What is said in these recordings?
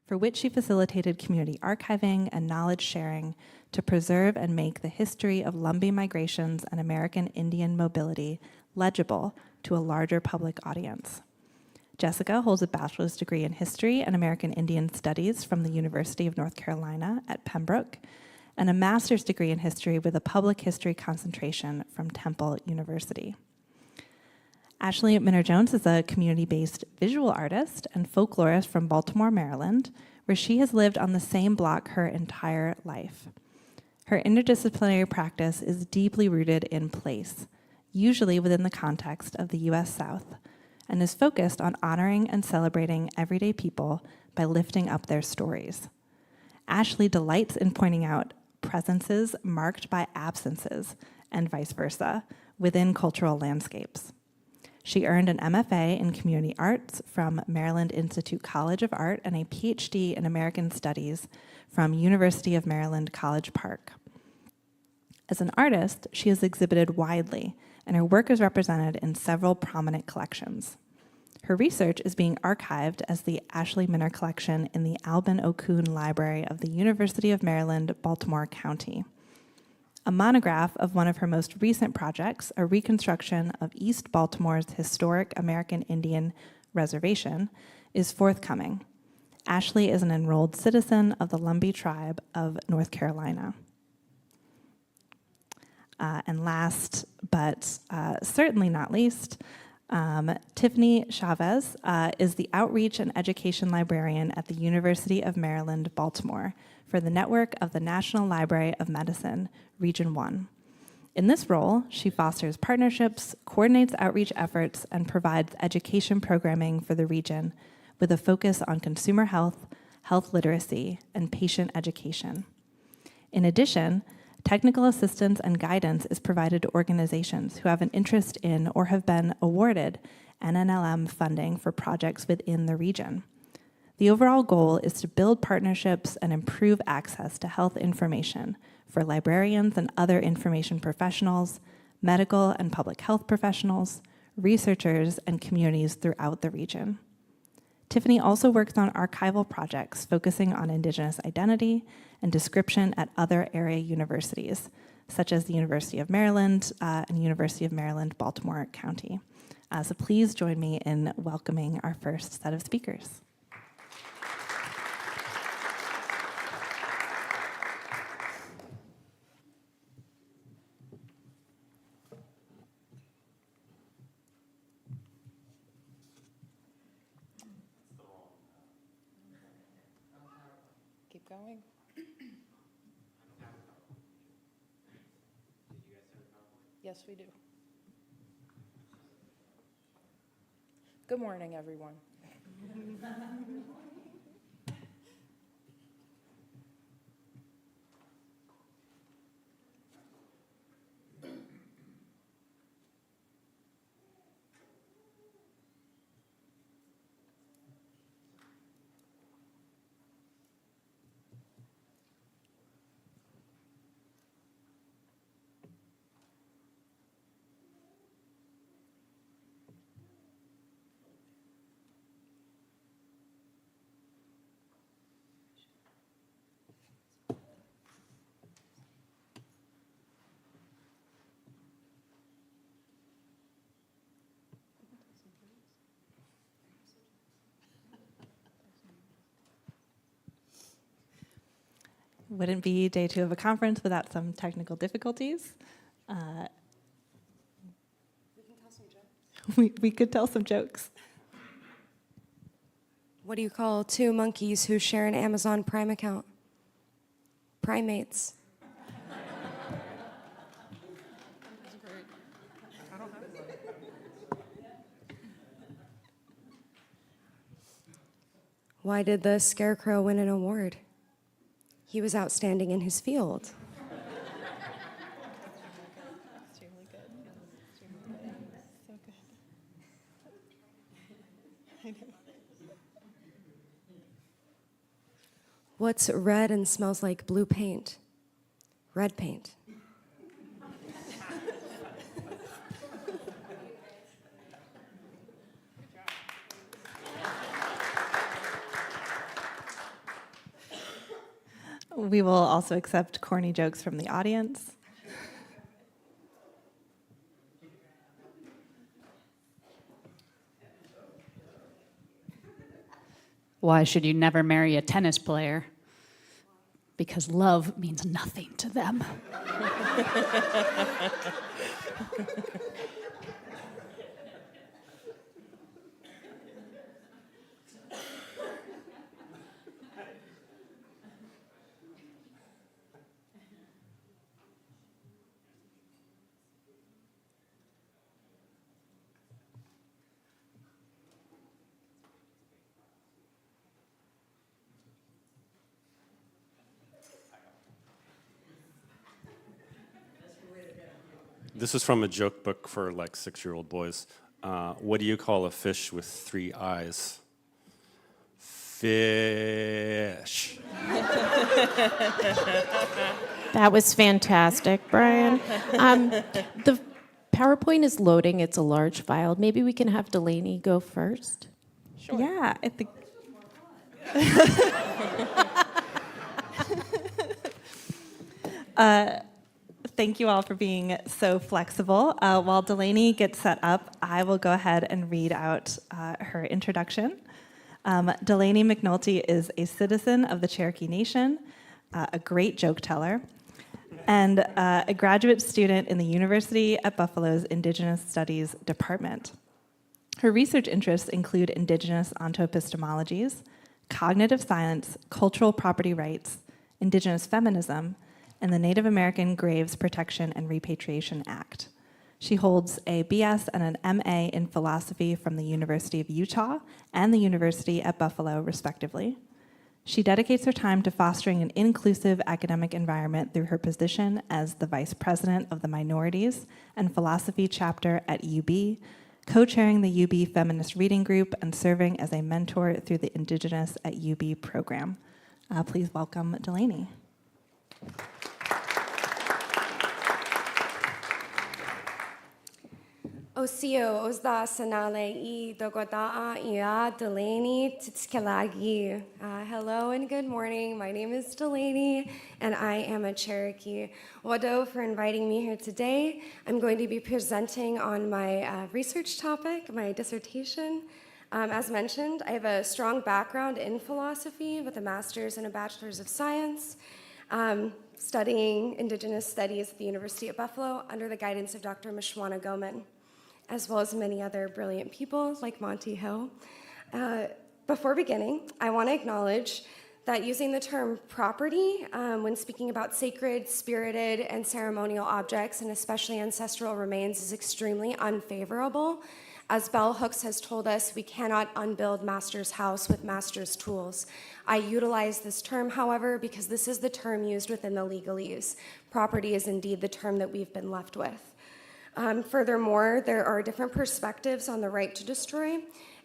for which she facilitated community archiving and knowledge sharing to preserve and make the history of Lumbee migrations and American Indian mobility legible to a larger public audience. Jessica holds a bachelor's degree in history and American Indian studies from the University of North Carolina at Pembroke, and a master's degree in history with a public history concentration from Temple University. Ashley Minner-Jones is a community-based visual artist and folklorist from Baltimore, Maryland, where she has lived on the same block her entire life. Her interdisciplinary practice is deeply rooted in place, usually within the context of the U.S. South, and is focused on honoring and celebrating everyday people by lifting up their stories. Ashley delights in pointing out presences marked by absences, and vice versa, within cultural landscapes. She earned an MFA in Community Arts from Maryland Institute College of Art and a PhD in American Studies from University of Maryland College Park. As an artist, she has exhibited widely, and her work is represented in several prominent collections. Her research is being archived as the Ashley Minner Collection in the Albin O'Coon Library of the University of Maryland, Baltimore County. A monograph of one of her most recent projects, a reconstruction of East Baltimore's historic American Indian reservation, is forthcoming. Ashley is an enrolled citizen of the Lumbee tribe of North Carolina. And last, but certainly not least, Tiffany Chavis is the Outreach and Education Librarian at the University of Maryland, Baltimore, for the network of the National Library of Medicine, Region 1. In this role, she fosters partnerships, coordinates outreach efforts, and provides education programming for the region with a focus on consumer health, health literacy, and patient education. In addition, technical assistance and guidance is provided to organizations who have an interest in or have been awarded NNLM funding for projects within the region. The overall goal is to build partnerships and improve access to health information for librarians and other information professionals, medical and public health professionals, researchers, and communities throughout the region. Tiffany also works on archival projects focusing on Indigenous identity and description at other area universities, such as the University of Maryland and University of Maryland, Baltimore County. So please join me in welcoming our first set of speakers. Keep going. Yes, we do. Good morning, everyone. Wouldn't be day 2 of a conference without some technical difficulties. We can tell some jokes. We could tell some jokes. What do you call 2 monkeys who share an Amazon Prime account? Primates. Why did the Scarecrow win an award? He was outstanding in his field. It's really good. It's really good. So good. I know. What's red and smells like blue paint? Red paint. We will also accept corny jokes from the audience. Why should you never marry a tennis player? Because love means nothing to them. This is from a joke book for like 6-year-old boys. What do you call a fish with 3 eyes? Fish. That was fantastic, Brian. The PowerPoint is loading. It's a large file. Maybe we can have Delaney go first. Sure. Yeah, I think. Thank you all for being so flexible. While Delaney gets set up, I will go ahead and read out her introduction. Delaney McNulty is a citizen of the Cherokee Nation, a great joke teller, and a graduate student in the University at Buffalo's Indigenous Studies Department. Her research interests include Indigenous ontoepistemologies, cognitive science, cultural property rights, Indigenous feminism, and the Native American Graves Protection and Repatriation Act. She holds a BS and an MA in philosophy from the University of Utah and the University at Buffalo, respectively. She dedicates her time to fostering an inclusive academic environment through her position as the Vice President of the Minorities and Philosophy Chapter at UB, co-chairing the UB Feminist Reading Group and serving as a mentor through the Indigenous at UB program. Please welcome Delaney. Osio osda sanale I dogodaa ia Delaney titskelagi. Hello and good morning. My name is Delaney, and I am a Cherokee. Wado for inviting me here today. I'm going to be presenting on my research topic, my dissertation. As mentioned, I have a strong background in philosophy with a master's and a bachelor's of science, studying Indigenous studies at the University of Buffalo under the guidance of Dr. Mishwana Goman, as well as many other brilliant people like Monty Hill. Before beginning, I want to acknowledge that using the term property when speaking about sacred, spirited, and ceremonial objects, and especially ancestral remains, is extremely unfavorable. As Bell Hooks has told us, we cannot unbuild master's house with master's tools. I utilize this term, however, because this is the term used within the legalese. Property is indeed the term that we've been left with. Furthermore, there are different perspectives on the right to destroy,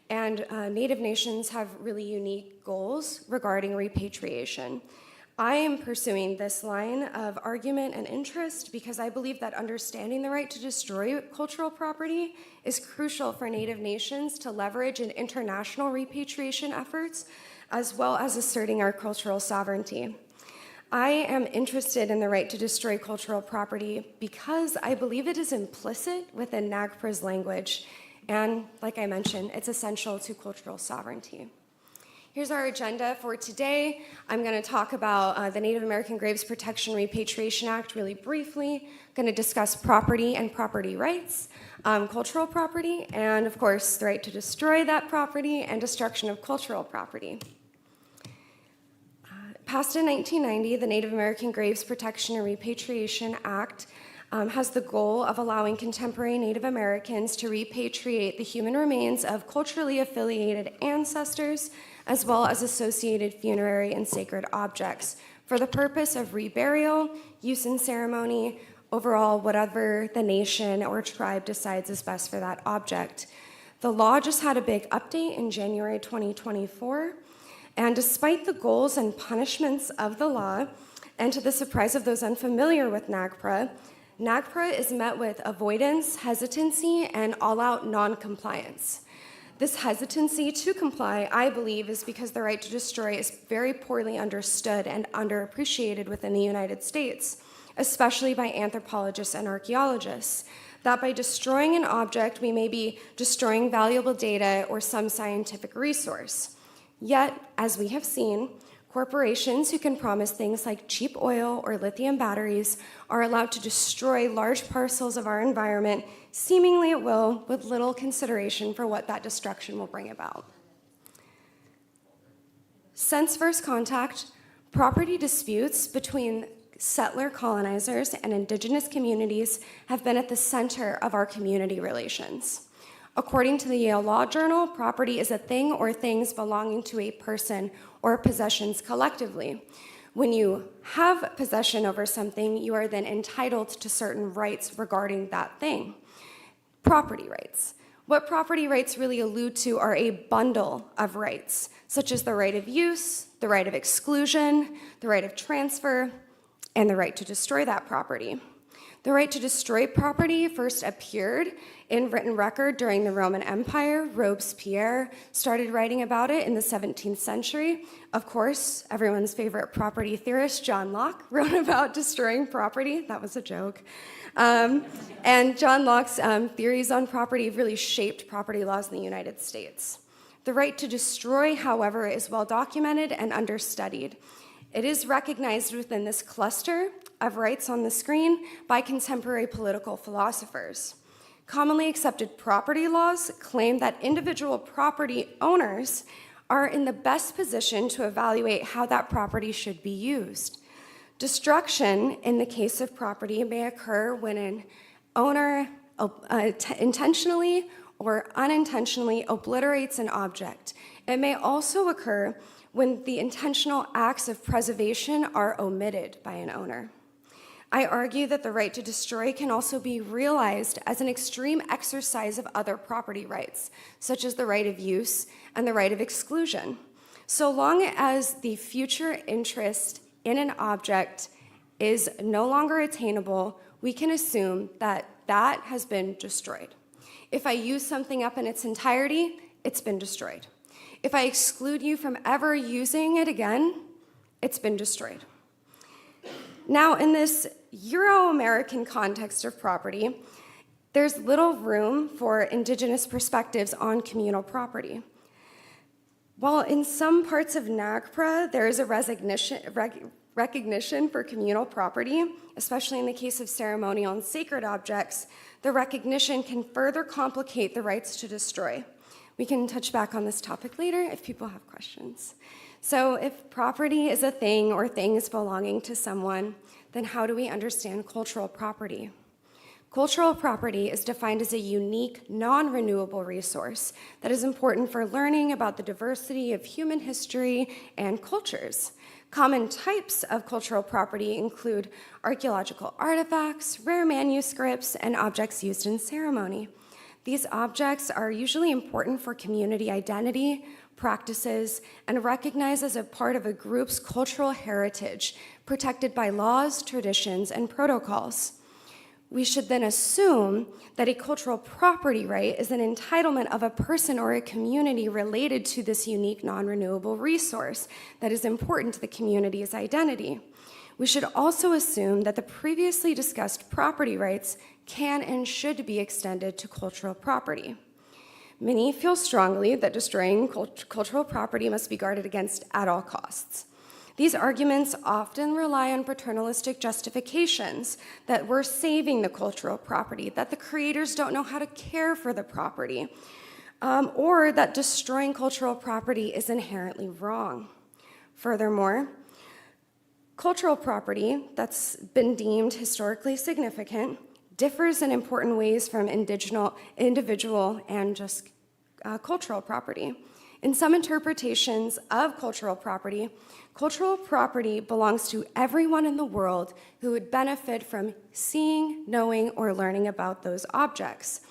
and Native nations have really unique goals regarding repatriation. I am pursuing this line of argument and interest because I believe that understanding the right to destroy cultural property is crucial for Native nations to leverage in international repatriation efforts, as well as asserting our cultural sovereignty. I am interested in the right to destroy cultural property because I believe it is implicit within NAGPRA's language, and like I mentioned, it's essential to cultural sovereignty. Here's our agenda for today. I'm going to talk about the Native American Graves Protection Repatriation Act really briefly. I'm going to discuss property and property rights, cultural property, and of course, the right to destroy that property and destruction of cultural property. Passed in 1990, the Native American Graves Protection and Repatriation Act has the goal of allowing contemporary Native Americans to repatriate the human remains of culturally affiliated ancestors, as well as associated funerary and sacred objects, for the purpose of reburial, use in ceremony, overall, whatever the nation or tribe decides is best for that object. The law just had a big update in January 2024. And despite the goals and punishments of the law, and to the surprise of those unfamiliar with NAGPRA, NAGPRA is met with avoidance, hesitancy, and all-out non-compliance. This hesitancy to comply, I believe, is because the right to destroy is very poorly understood and underappreciated within the United States, especially by anthropologists and archaeologists. That by destroying an object, we may be destroying valuable data or some scientific resource. Yet, as we have seen, corporations who can promise things like cheap oil or lithium batteries are allowed to destroy large parcels of our environment, seemingly at will, with little consideration for what that destruction will bring about. Since first contact, property disputes between settler colonizers and indigenous communities have been at the center of our community relations. According to the Yale Law Journal, property is a thing or things belonging to a person or possessions collectively. When you have possession over something, you are then entitled to certain rights regarding that thing. Property rights. What property rights really allude to are a bundle of rights, such as the right of use, the right of exclusion, the right of transfer, and the right to destroy that property. The right to destroy property first appeared in written record during the Roman Empire. Robespierre started writing about it in the 17th century. Of course, everyone's favorite property theorist, John Locke, wrote about destroying property. That was a joke. And John Locke's theories on property really shaped property laws in the United States. The right to destroy, however, is well documented and understudied. It is recognized within this cluster of rights on the screen by contemporary political philosophers. Commonly accepted property laws claim that individual property owners are in the best position to evaluate how that property should be used. Destruction, in the case of property, may occur when an owner intentionally or unintentionally obliterates an object. It may also occur when the intentional acts of preservation are omitted by an owner. I argue that the right to destroy can also be realized as an extreme exercise of other property rights, such as the right of use and the right of exclusion. So long as the future interest in an object is no longer attainable, we can assume that that has been destroyed. If I use something up in its entirety, it's been destroyed. If I exclude you from ever using it again, it's been destroyed. Now, in this Euro-American context of property, there's little room for indigenous perspectives on communal property. While in some parts of NAGPRA, there is a recognition for communal property, especially in the case of ceremonial and sacred objects, the recognition can further complicate the rights to destroy. We can touch back on this topic later if people have questions. So if property is a thing or things belonging to someone, then how do we understand cultural property? Cultural property is defined as a unique, non-renewable resource that is important for learning about the diversity of human history and cultures. Common types of cultural property include archaeological artifacts, rare manuscripts, and objects used in ceremony. These objects are usually important for community identity, practices, and recognized as a part of a group's cultural heritage, protected by laws, traditions, and protocols. We should then assume that a cultural property right is an entitlement of a person or a community related to this unique non-renewable resource that is important to the community's identity. We should also assume that the previously discussed property rights can and should be extended to cultural property. Many feel strongly that destroying cultural property must be guarded against at all costs. These arguments often rely on paternalistic justifications that we're saving the cultural property, that the creators don't know how to care for the property, or that destroying cultural property is inherently wrong. Furthermore, cultural property that's been deemed historically significant differs in important ways from individual and just cultural property. In some interpretations of cultural property belongs to everyone in the world who would benefit from seeing, knowing, or learning about those objects.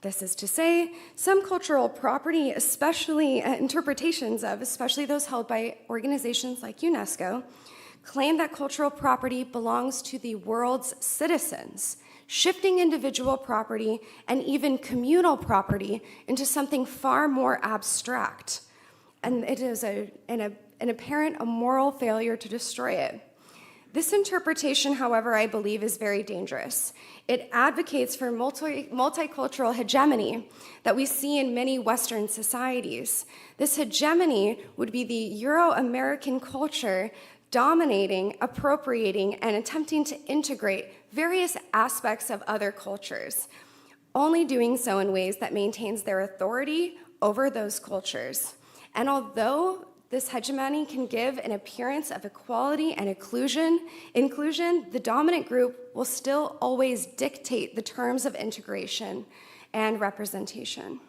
This is to say, some cultural property, especially interpretations of, especially those held by organizations like UNESCO, claim that cultural property belongs to the world's citizens, shifting individual property and even communal property into something far more abstract. And it is an apparent moral failure to destroy it. This interpretation, however, I believe is very dangerous. It advocates for multicultural hegemony that we see in many Western societies. This hegemony would be the Euro-American culture dominating, appropriating, and attempting to integrate various aspects of other cultures, only doing so in ways that maintains their authority over those cultures. And although this hegemony can give an appearance of equality and inclusion, the dominant group will still always dictate the terms of integration and representation.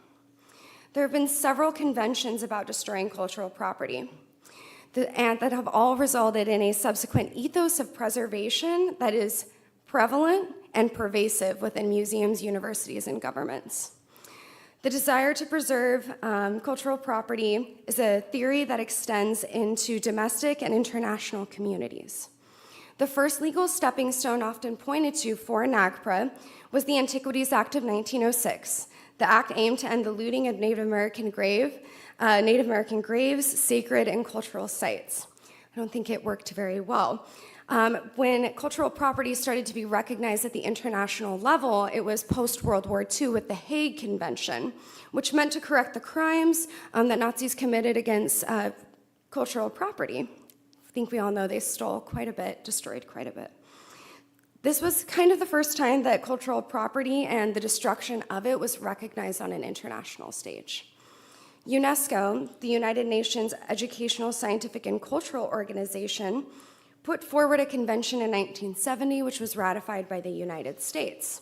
There have been several conventions about destroying cultural property that have all resulted in a subsequent ethos of preservation that is prevalent and pervasive within museums, universities, and governments. The desire to preserve cultural property is a theory that extends into domestic and international communities. The first legal stepping stone often pointed to for NAGPRA was the Antiquities Act of 1906. The act aimed to end the looting of Native American graves, sacred and cultural sites. I don't think it worked very well. When cultural property started to be recognized at the international level, it was post-World War II with the Hague Convention, which meant to correct the crimes that Nazis committed against cultural property. I think we all know they stole quite a bit, destroyed quite a bit. This was kind of the first time that cultural property and the destruction of it was recognized on an international stage. UNESCO, the United Nations Educational, Scientific, and Cultural Organization, put forward a convention in 1970, which was ratified by the United States.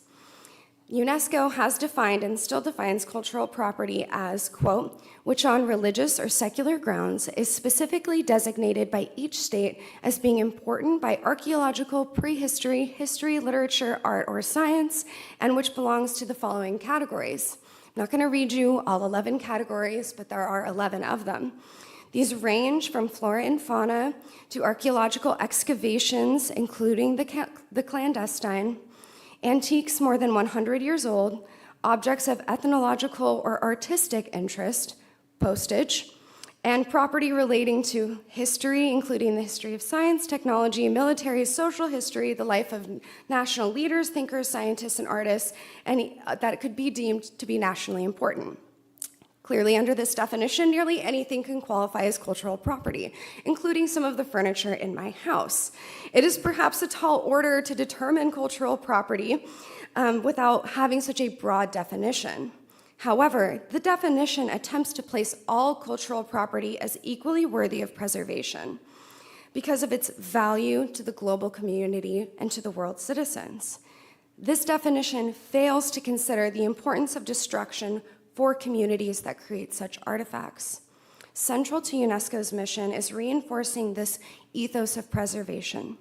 UNESCO has defined and still defines cultural property as, quote, which on religious or secular grounds is specifically designated by each state as being important by archaeological, prehistory, history, literature, art, or science, and which belongs to the following categories. I'm not going to read you all 11 categories, but there are 11 of them. These range from flora and fauna to archaeological excavations, including the clandestine, antiques more than 100 years old, objects of ethnological or artistic interest, postage, and property relating to history, including the history of science, technology, military, social history, the life of national leaders, thinkers, scientists, and artists, and that could be deemed to be nationally important. Clearly, under this definition, nearly anything can qualify as cultural property, including some of the furniture in my house. It is perhaps a tall order to determine cultural property without having such a broad definition. However, the definition attempts to place all cultural property as equally worthy of preservation because of its value to the global community and to the world's citizens. This definition fails to consider the importance of destruction for communities that create such artifacts. Central to UNESCO's mission is reinforcing this ethos of preservation.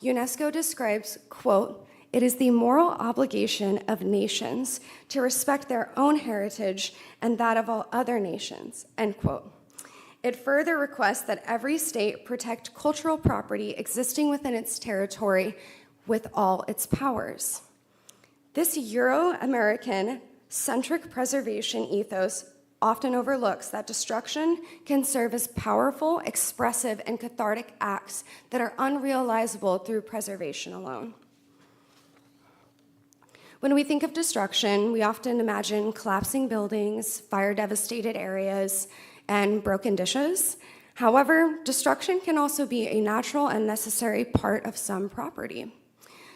UNESCO describes, quote, it is the moral obligation of nations to respect their own heritage and that of all other nations, end quote. It further requests that every state protect cultural property existing within its territory with all its powers. This Euro-American centric preservation ethos often overlooks that destruction can serve as powerful, expressive, and cathartic acts that are unrealizable through preservation alone. When we think of destruction, we often imagine collapsing buildings, fire-devastated areas, and broken dishes. However, destruction can also be a natural and necessary part of some property.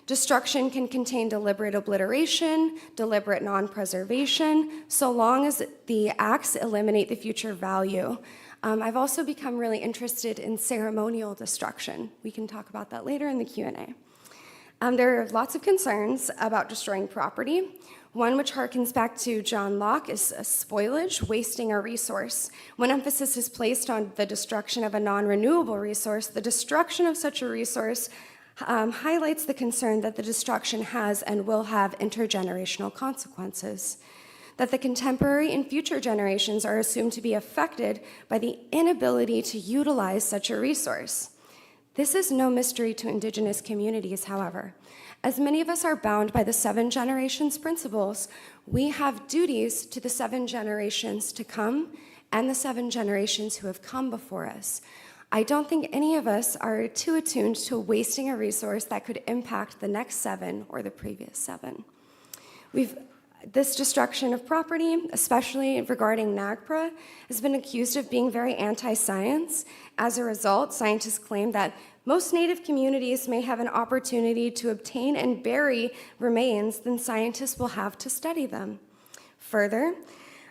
Destruction can contain deliberate obliteration, deliberate non-preservation, so long as the acts eliminate the future value. I've also become really interested in ceremonial destruction. We can talk about that later in the Q&A. There are lots of concerns about destroying property. One which harkens back to John Locke is spoilage, wasting a resource. When emphasis is placed on the destruction of a non-renewable resource, the destruction of such a resource highlights the concern that the destruction has and will have intergenerational consequences, that the contemporary and future generations are assumed to be affected by the inability to utilize such a resource. This is no mystery to Indigenous communities, however. As many of us are bound by the 7 generations principles, we have duties to the 7 generations to come and the 7 generations who have come before us. I don't think any of us are too attuned to wasting a resource that could impact the next 7 or the previous 7. This destruction of property, especially regarding NAGPRA, has been accused of being very anti-science. As a result, scientists claim that most Native communities may have an opportunity to obtain and bury remains than scientists will have to study them. Further,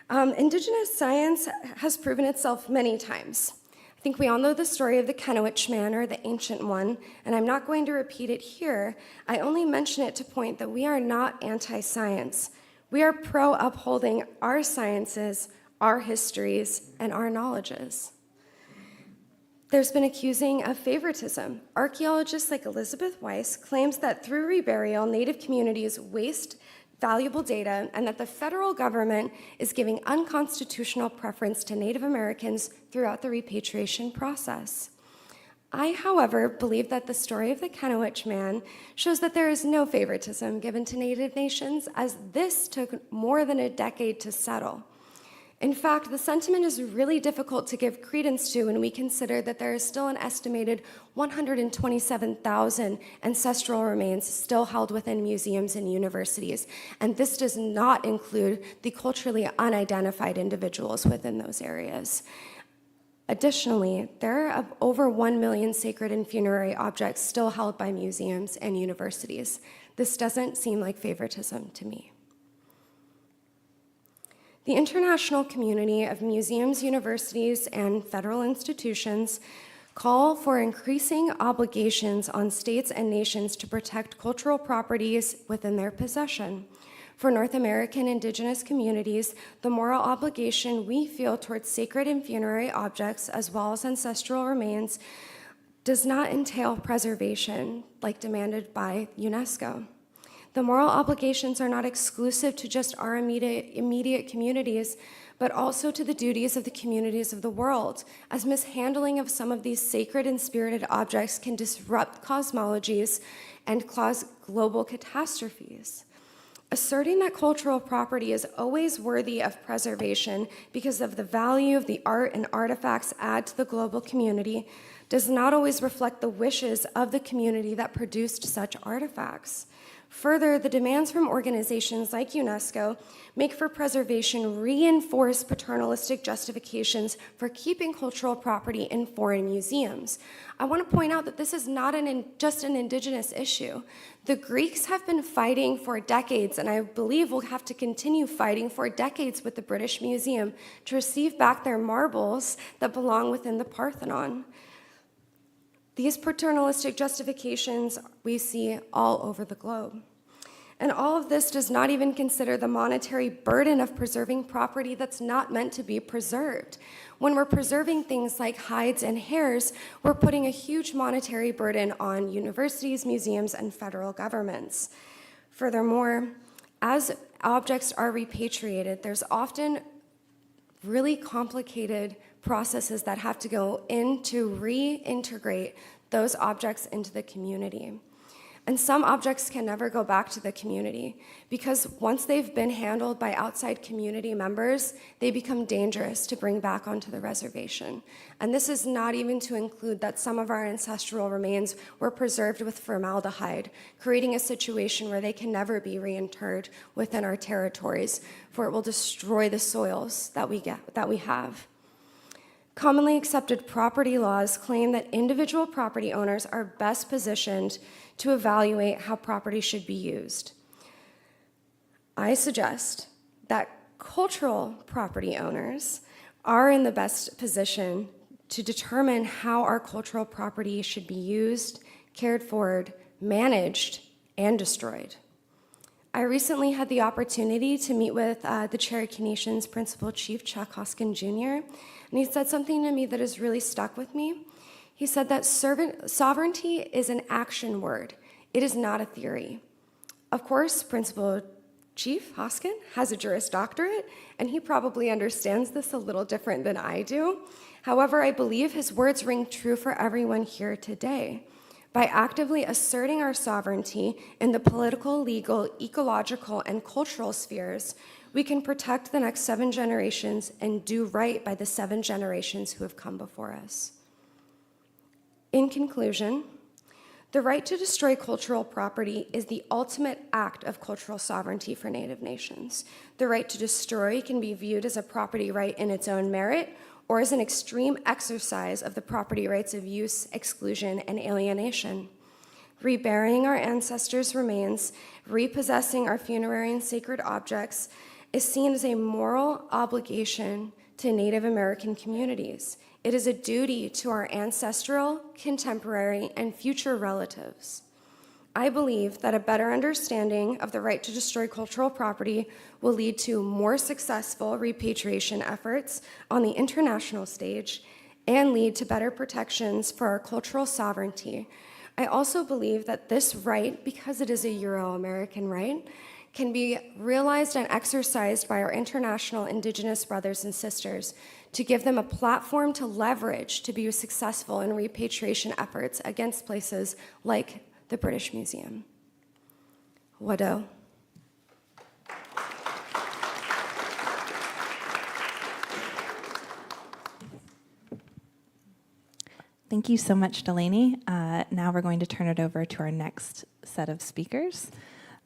Indigenous science has proven itself many times. I think we all know the story of the Kennewick man, or the Ancient One, and I'm not going to repeat it here. I only mention it to point that we are not anti-science. We are pro-upholding our sciences, our histories, and our knowledges. There's been accusing of favoritism. Archaeologists like Elizabeth Weiss claims that through reburial, Native communities waste valuable data and that the federal government is giving unconstitutional preference to Native Americans throughout the repatriation process. I, however, believe that the story of the Kennewick man shows that there is no favoritism given to Native nations, as this took more than a decade to settle. In fact, the sentiment is really difficult to give credence to when we consider that there is still an estimated 127,000 ancestral remains still held within museums and universities, and this does not include the culturally unidentified individuals within those areas. Additionally, there are over 1 million sacred and funerary objects still held by museums and universities. This doesn't seem like favoritism to me. The international community of museums, universities, and federal institutions call for increasing obligations on states and nations to protect cultural properties within their possession. For North American Indigenous communities, the moral obligation we feel towards sacred and funerary objects, as well as ancestral remains, does not entail preservation like demanded by UNESCO. The moral obligations are not exclusive to just our immediate communities, but also to the duties of the communities of the world, as mishandling of some of these sacred and spirited objects can disrupt cosmologies and cause global catastrophes. Asserting that cultural property is always worthy of preservation because of the value of the art and artifacts add to the global community does not always reflect the wishes of the community that produced such artifacts. Further, the demands from organizations like UNESCO make for preservation reinforce paternalistic justifications for keeping cultural property in foreign museums. I want to point out that this is not just an Indigenous issue. The Greeks have been fighting for decades, and I believe will have to continue fighting for decades with the British Museum to receive back their marbles that belong within the Parthenon. These paternalistic justifications we see all over the globe. And all of this does not even consider the monetary burden of preserving property that's not meant to be preserved. When we're preserving things like hides and hairs, we're putting a huge monetary burden on universities, museums, and federal governments. Furthermore, as objects are repatriated, there's often really complicated processes that have to go in to reintegrate those objects into the community. And some objects can never go back to the community because once they've been handled by outside community members, they become dangerous to bring back onto the reservation. And this is not even to include that some of our ancestral remains were preserved with formaldehyde, creating a situation where they can never be reinterred within our territories, for it will destroy the soils that we have. Commonly accepted property laws claim that individual property owners are best positioned to evaluate how property should be used. I suggest that cultural property owners are in the best position to determine how our cultural property should be used, cared for, managed, and destroyed. I recently had the opportunity to meet with the Cherokee Nation's Principal Chief, Chuck Hoskin Jr., and he said something to me that has really stuck with me. He said that sovereignty is an action word. It is not a theory. Of course, Principal Chief Hoskin has a Juris Doctorate, and he probably understands this a little different than I do. However, I believe his words ring true for everyone here today. By actively asserting our sovereignty in the political, legal, ecological, and cultural spheres, we can protect the next 7 generations and do right by the 7 generations who have come before us. In conclusion, the right to destroy cultural property is the ultimate act of cultural sovereignty for Native nations. The right to destroy can be viewed as a property right in its own merit, or as an extreme exercise of the property rights of use, exclusion, and alienation. Reburying our ancestors' remains, repossessing our funerary and sacred objects is seen as a moral obligation to Native American communities. It is a duty to our ancestral, contemporary, and future relatives. I believe that a better understanding of the right to destroy cultural property will lead to more successful repatriation efforts on the international stage and lead to better protections for our cultural sovereignty. I also believe that this right, because it is a Euro-American right, can be realized and exercised by our international Indigenous brothers and sisters to give them a platform to leverage to be successful in repatriation efforts against places like the British Museum. Wado. Thank you so much, Delaney. Now we're going to turn it over to our next set of speakers.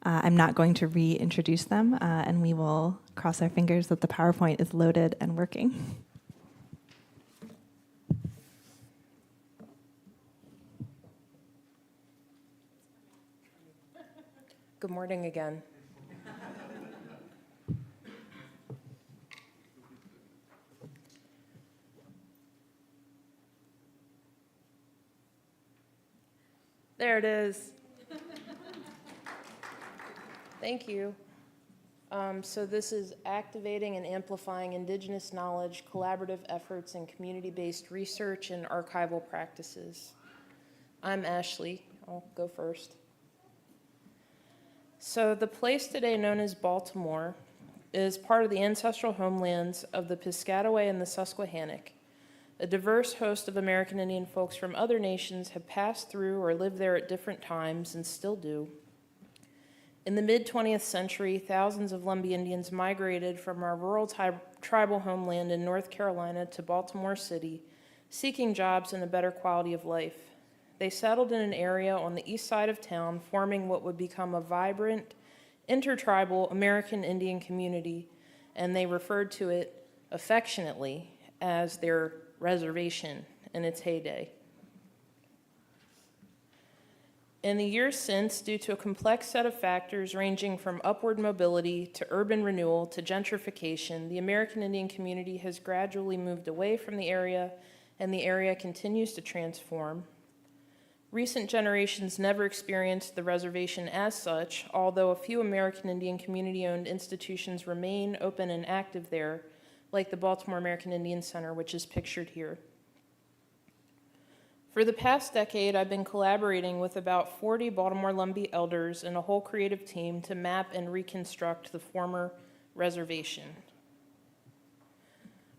I'm not going to reintroduce them, and we will cross our fingers that the PowerPoint is loaded and working. Good morning again. There it is. Thank you. So this is Activating and Amplifying Indigenous Knowledge, Collaborative Efforts, and Community-Based Research and Archival Practices. I'm Ashley. I'll go first. So the place today known as Baltimore is part of the ancestral homelands of the Piscataway and the Susquehannock. A diverse host of American Indian folks from other nations have passed through or lived there at different times and still do. In the mid-20th century, thousands of Lumbee Indians migrated from our rural tribal homeland in North Carolina to Baltimore City, seeking jobs and a better quality of life. They settled in an area on the east side of town, forming what would become a vibrant, intertribal American Indian community, and they referred to it affectionately as their reservation in its heyday. In the years since, due to a complex set of factors ranging from upward mobility to urban renewal to gentrification, the American Indian community has gradually moved away from the area, and the area continues to transform. Recent generations never experienced the reservation as such, although a few American Indian community-owned institutions remain open and active there, like the Baltimore American Indian Center, which is pictured here. For the past decade, I've been collaborating with about 40 Baltimore Lumbee elders and a whole creative team to map and reconstruct the former reservation.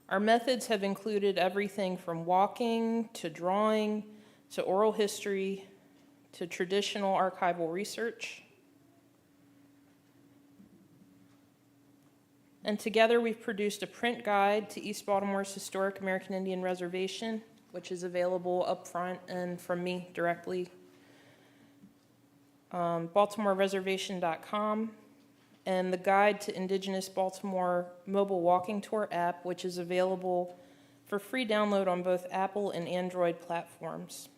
Our methods have included everything from walking to drawing to oral history to traditional archival research. And together we've produced a print guide to East Baltimore's historic American Indian Reservation, which is available up front and from me directly. BaltimoreReservation.com, and the Guide to Indigenous Baltimore Mobile Walking Tour app, which is available for free download on both Apple and Android platforms.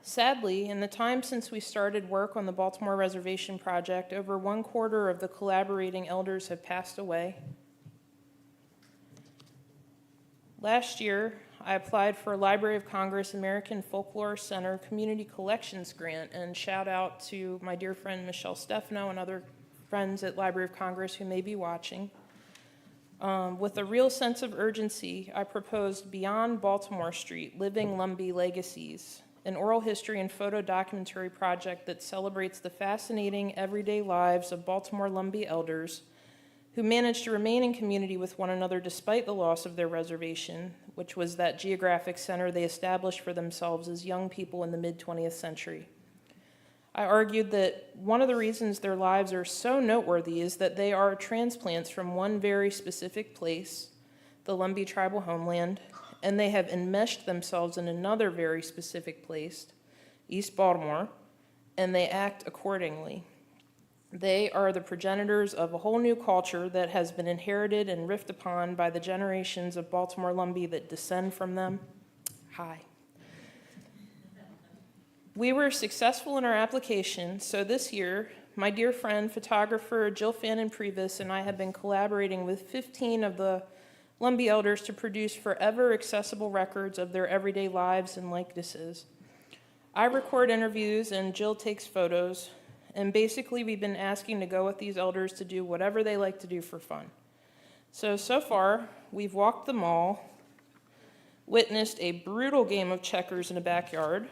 Sadly, in the time since we started work on the Baltimore Reservation Project, over 1/4 of the collaborating elders have passed away. Last year, I applied for a Library of Congress American Folklore Center Community Collections Grant, and shout out to my dear friend Michelle Stefano and other friends at Library of Congress who may be watching. With a real sense of urgency, I proposed Beyond Baltimore Street, Living Lumbee Legacies, an oral history and photo documentary project that celebrates the fascinating everyday lives of Baltimore Lumbee elders who managed to remain in community with one another despite the loss of their reservation, which was that geographic center they established for themselves as young people in the mid-20th century. I argued that one of the reasons their lives are so noteworthy is that they are transplants from one very specific place, the Lumbee tribal homeland, and they have enmeshed themselves in another very specific place, East Baltimore, and they act accordingly. They are the progenitors of a whole new culture that has been inherited and riffed upon by the generations of Baltimore Lumbee that descend from them. Hi. We were successful in our application, so this year, my dear friend, photographer Jill Fannin-Previs and I have been collaborating with 15 of the Lumbee elders to produce forever accessible records of their everyday lives and likenesses. I record interviews and Jill takes photos, and basically we've been asking to go with these elders to do whatever they like to do for fun. So far, we've walked the mall, witnessed a brutal game of checkers in a backyard,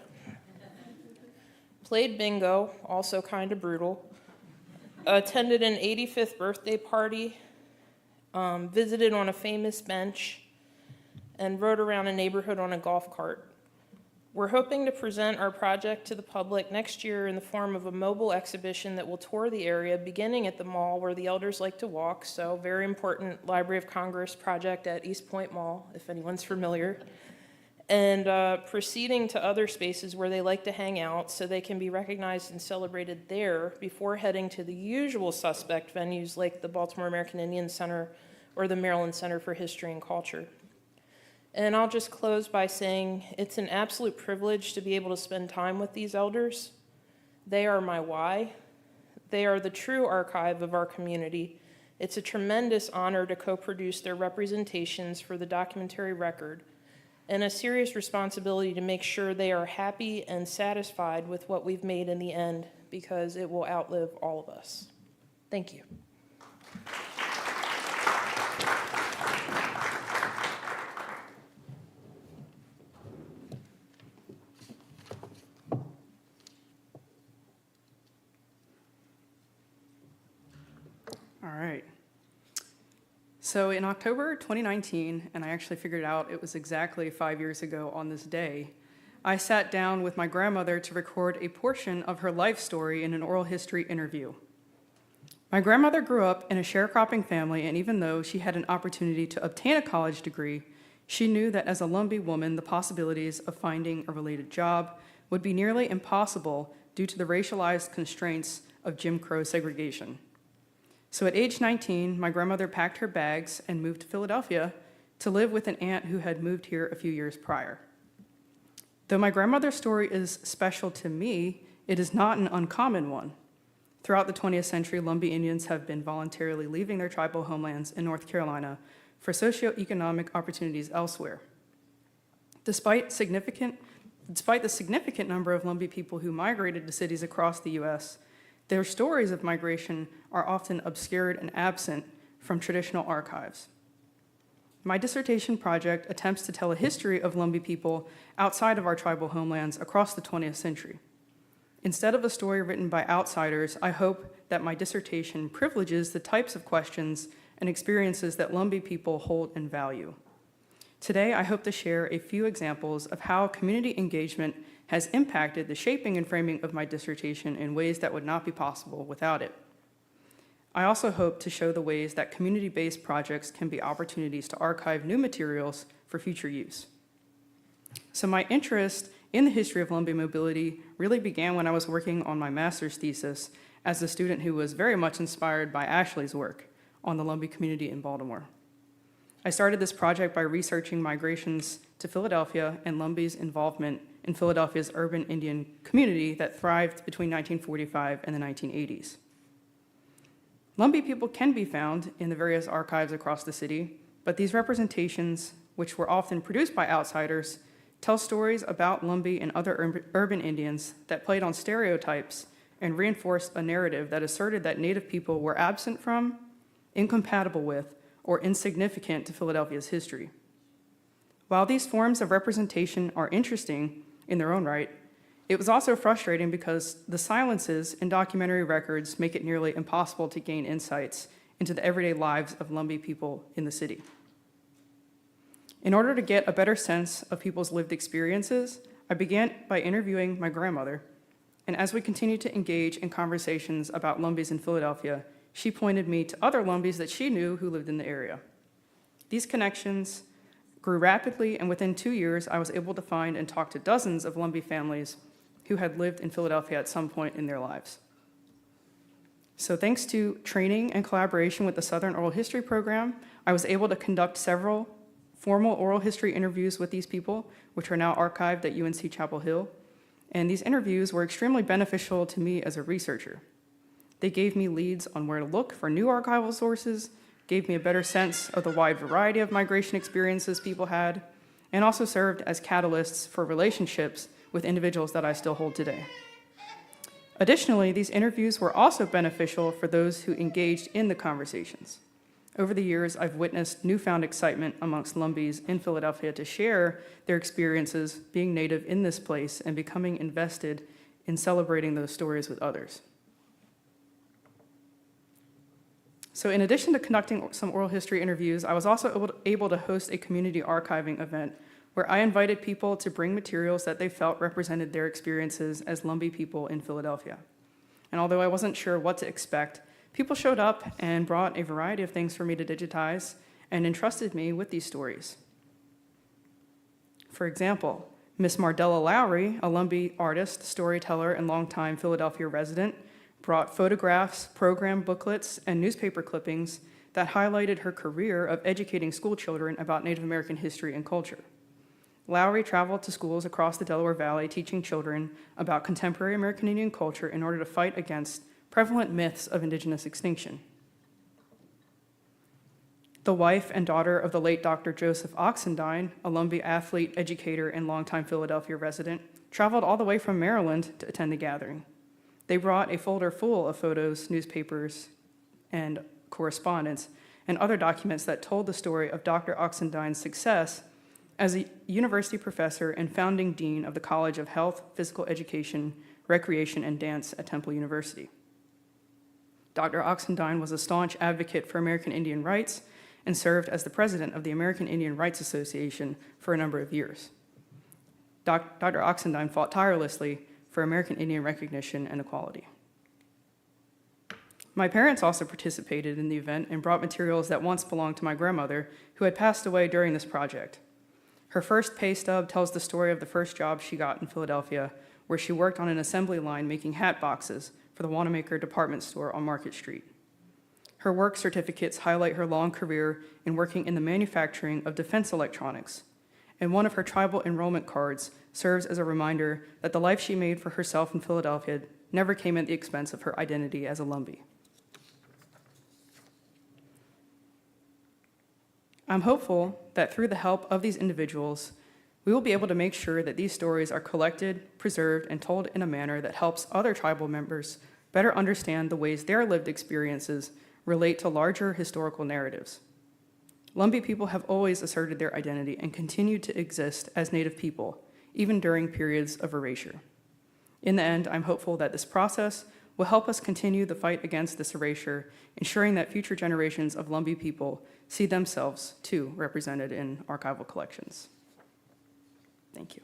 played bingo, also kind of brutal, attended an 85th birthday party, visited on a famous bench, and rode around a neighborhood on a golf cart. We're hoping to present our project to the public next year in the form of a mobile exhibition that will tour the area, beginning at the mall where the elders like to walk, so very important Library of Congress project at East Point Mall, if anyone's familiar, and proceeding to other spaces where they like to hang out so they can be recognized and celebrated there before heading to the usual suspect venues like the Baltimore American Indian Center or the Maryland Center for History and Culture. And I'll just close by saying it's an absolute privilege to be able to spend time with these elders. They are my why. They are the true archive of our community. It's a tremendous honor to co-produce their representations for the documentary record, and a serious responsibility to make sure they are happy and satisfied with what we've made in the end, because it will outlive all of us. Thank you. All right. So in October 2019, and I actually figured out it was exactly 5 years ago on this day, I sat down with my grandmother to record a portion of her life story in an oral history interview. My grandmother grew up in a sharecropping family, and even though she had an opportunity to obtain a college degree, she knew that as a Lumbee woman, the possibilities of finding a related job would be nearly impossible due to the racialized constraints of Jim Crow segregation. So at age 19, my grandmother packed her bags and moved to Philadelphia to live with an aunt who had moved here a few years prior. Though my grandmother's story is special to me, it is not an uncommon one. Throughout the 20th century, Lumbee Indians have been voluntarily leaving their tribal homelands in North Carolina for socioeconomic opportunities elsewhere. Despite the significant number of Lumbee people who migrated to cities across the U.S., their stories of migration are often obscured and absent from traditional archives. My dissertation project attempts to tell a history of Lumbee people outside of our tribal homelands across the 20th century. Instead of a story written by outsiders, I hope that my dissertation privileges the types of questions and experiences that Lumbee people hold in value. Today, I hope to share a few examples of how community engagement has impacted the shaping and framing of my dissertation in ways that would not be possible without it. I also hope to show the ways that community-based projects can be opportunities to archive new materials for future use. So my interest in the history of Lumbee mobility really began when I was working on my master's thesis as a student who was very much inspired by Ashley's work on the Lumbee community in Baltimore. I started this project by researching migrations to Philadelphia and Lumbee's involvement in Philadelphia's urban Indian community that thrived between 1945 and the 1980s. Lumbee people can be found in the various archives across the city, but these representations, which were often produced by outsiders, tell stories about Lumbee and other urban Indians that played on stereotypes and reinforced a narrative that asserted that Native people were absent from, incompatible with, or insignificant to Philadelphia's history. While these forms of representation are interesting in their own right, It was also frustrating because the silences in documentary records make it nearly impossible to gain insights into the everyday lives of Lumbee people in the city. In order to get a better sense of people's lived experiences, I began by interviewing my grandmother, and as we continued to engage in conversations about Lumbees in Philadelphia, she pointed me to other Lumbees that she knew who lived in the area. These connections grew rapidly, and within 2 years, I was able to find and talk to dozens of Lumbee families who had lived in Philadelphia at some point in their lives. So thanks to training and collaboration with the Southern Oral History Program, I was able to conduct several formal oral history interviews with these people, which are now archived at UNC Chapel Hill. And these interviews were extremely beneficial to me as a researcher. They gave me leads on where to look for new archival sources, gave me a better sense of the wide variety of migration experiences people had, and also served as catalysts for relationships with individuals that I still hold today. Additionally, these interviews were also beneficial for those who engaged in the conversations. Over the years, I've witnessed newfound excitement amongst Lumbees in Philadelphia to share their experiences being native in this place and becoming invested in celebrating those stories with others. So in addition to conducting some oral history interviews, I was also able to host a community archiving event where I invited people to bring materials that they felt represented their experiences as Lumbee people in Philadelphia. And although I wasn't sure what to expect, people showed up and brought a variety of things for me to digitize and entrusted me with these stories. For example, Miss Mardella Lowry, a Lumbee artist, storyteller, and longtime Philadelphia resident, brought photographs, program booklets, and newspaper clippings that highlighted her career of educating school children about Native American history and culture. Lowry traveled to schools across the Delaware Valley teaching children about contemporary American Indian culture in order to fight against prevalent myths of Indigenous extinction. The wife and daughter of the late Dr. Joseph Oxendine, a Lumbee athlete, educator, and longtime Philadelphia resident, traveled all the way from Maryland to attend the gathering. They brought a folder full of photos, newspapers, and correspondence, and other documents that told the story of Dr. Oxendine's success as a university professor and founding dean of the College of Health, Physical Education, Recreation, and Dance at Temple University. Dr. Oxendine was a staunch advocate for American Indian rights and served as the president of the American Indian Rights Association for a number of years. Dr. Oxendine fought tirelessly for American Indian recognition and equality. My parents also participated in the event and brought materials that once belonged to my grandmother, who had passed away during this project. Her first pay stub tells the story of the first job she got in Philadelphia, where she worked on an assembly line making hat boxes for the Wanamaker department store on Market Street. Her work certificates highlight her long career in working in the manufacturing of defense electronics, and one of her tribal enrollment cards serves as a reminder that the life she made for herself in Philadelphia never came at the expense of her identity as a Lumbee. I'm hopeful that through the help of these individuals, we will be able to make sure that these stories are collected, preserved, and told in a manner that helps other tribal members better understand the ways their lived experiences relate to larger historical narratives. Lumbee people have always asserted their identity and continue to exist as Native people, even during periods of erasure. In the end, I'm hopeful that this process will help us continue the fight against this erasure, ensuring that future generations of Lumbee people see themselves, too, represented in archival collections. Thank you.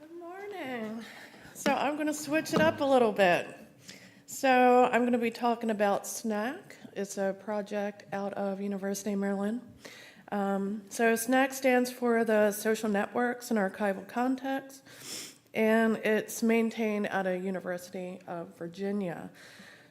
Good morning. So I'm going to switch it up a little bit. So I'm going to be talking about SNAC. It's a project out of University of Maryland. So SNAC stands for the Social Networks and Archival Context, and it's maintained at a University of Virginia.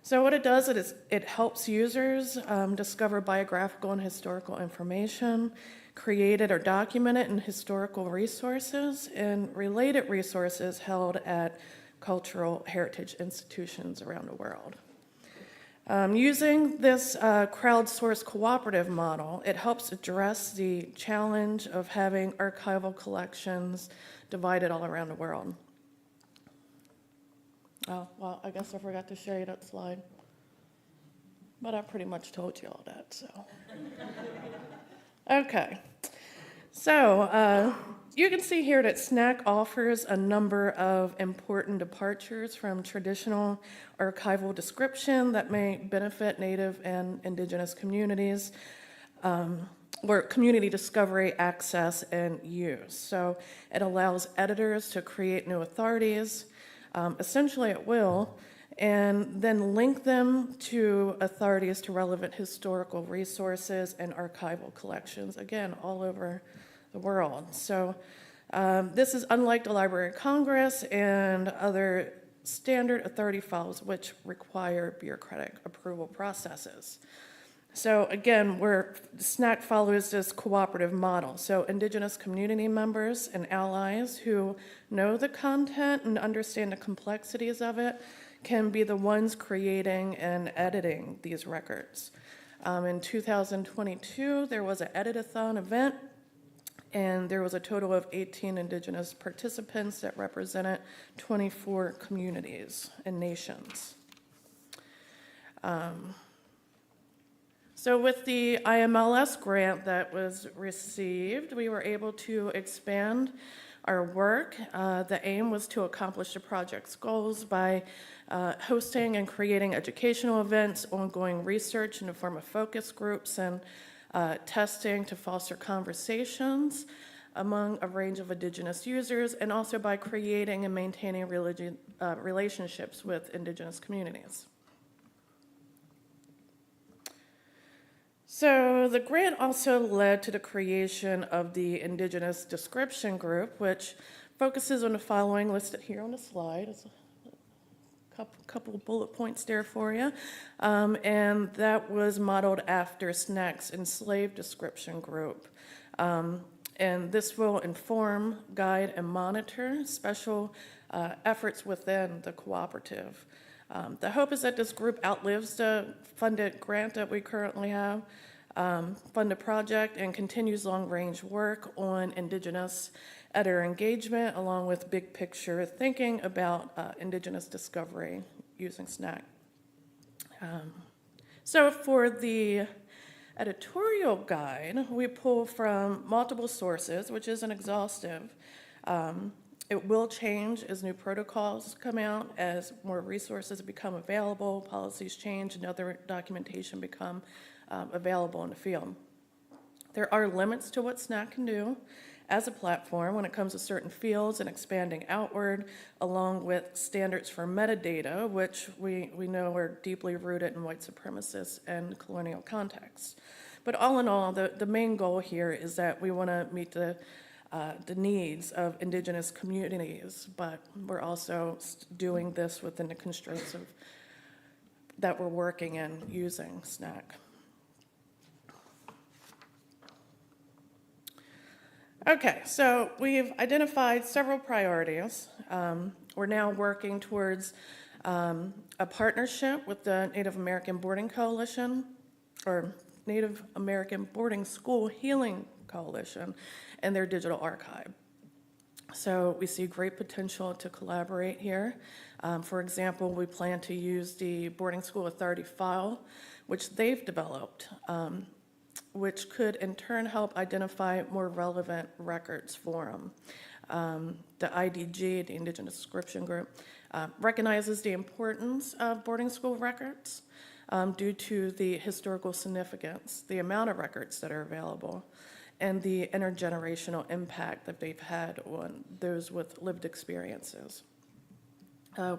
So what it does is it helps users discover biographical and historical information, create it or document it in historical resources and related resources held at cultural heritage institutions around the world. Using this crowdsourced cooperative model, it helps address the challenge of having archival collections divided all around the world. Oh, well, I guess I forgot to show you that slide. but I pretty much told you all that, so. Okay, so you can see here that SNAC offers a number of important departures from traditional archival description that may benefit Native and Indigenous communities, or community discovery, access, and use. So it allows editors to create new authorities, essentially at will, and then link them to authorities to relevant historical resources and archival collections, again, all over the world. So this is unlike the Library of Congress and other standard authority files which require bureaucratic approval processes. So again, SNAC follows this cooperative model. So Indigenous community members and allies who know the content and understand the complexities of it can be the ones creating and editing these records. In 2022, there was an edit-a-thon event, and there was a total of 18 Indigenous participants that represented 24 communities and nations. So with the IMLS grant that was received, we were able to expand our work. The aim was to accomplish the project's goals by hosting and creating educational events, ongoing research in the form of focus groups, and testing to foster conversations among a range of Indigenous users, and also by creating and maintaining relationships with Indigenous communities. So the grant also led to the creation of the Indigenous Description Group, which focuses on the following listed here on the slide. It's a couple of bullet points there for you. And that was modeled after SNAC's Enslaved Description Group. And this will inform, guide, and monitor special efforts within the cooperative. The hope is that this group outlives the funded grant that we currently have, funded project, and continues long-range work on Indigenous editor engagement, along with big picture thinking about Indigenous discovery using SNAC. So for the editorial guide, we pull from multiple sources, which isn't exhaustive. It will change as new protocols come out, as more resources become available, policies change, and other documentation become available in the field. There are limits to what SNAC can do as a platform when it comes to certain fields and expanding outward, along with standards for metadata, which we know are deeply rooted in white supremacist and colonial contexts. But all in all, the main goal here is that we want to meet the needs of Indigenous communities, but we're also doing this within the constraints that we're working in using SNAC. Okay, so we've identified several priorities. We're now working towards a partnership with the Native American Boarding Coalition, or Native American Boarding School Healing Coalition, and their digital archive. So we see great potential to collaborate here. For example, we plan to use the Boarding School Authority file, which they've developed, which could in turn help identify more relevant records for them. The IDG, the Indigenous Description Group, recognizes the importance of boarding school records due to the historical significance, the amount of records that are available, and the intergenerational impact that they've had on those with lived experiences.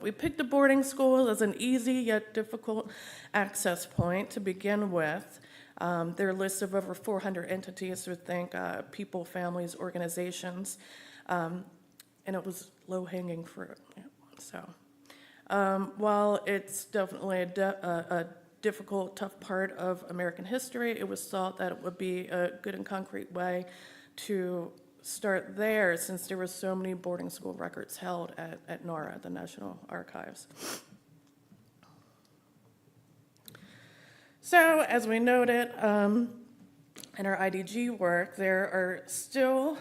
We picked the boarding school as an easy yet difficult access point to begin with. There are lists of over 400 entities, so think people, families, organizations, and it was low-hanging fruit. Yeah. So while it's definitely a difficult, tough part of American history, it was thought that it would be a good and concrete way to start there, since there were so many boarding school records held at NARA, the National Archives. So, as we noted in our IDG work, there are still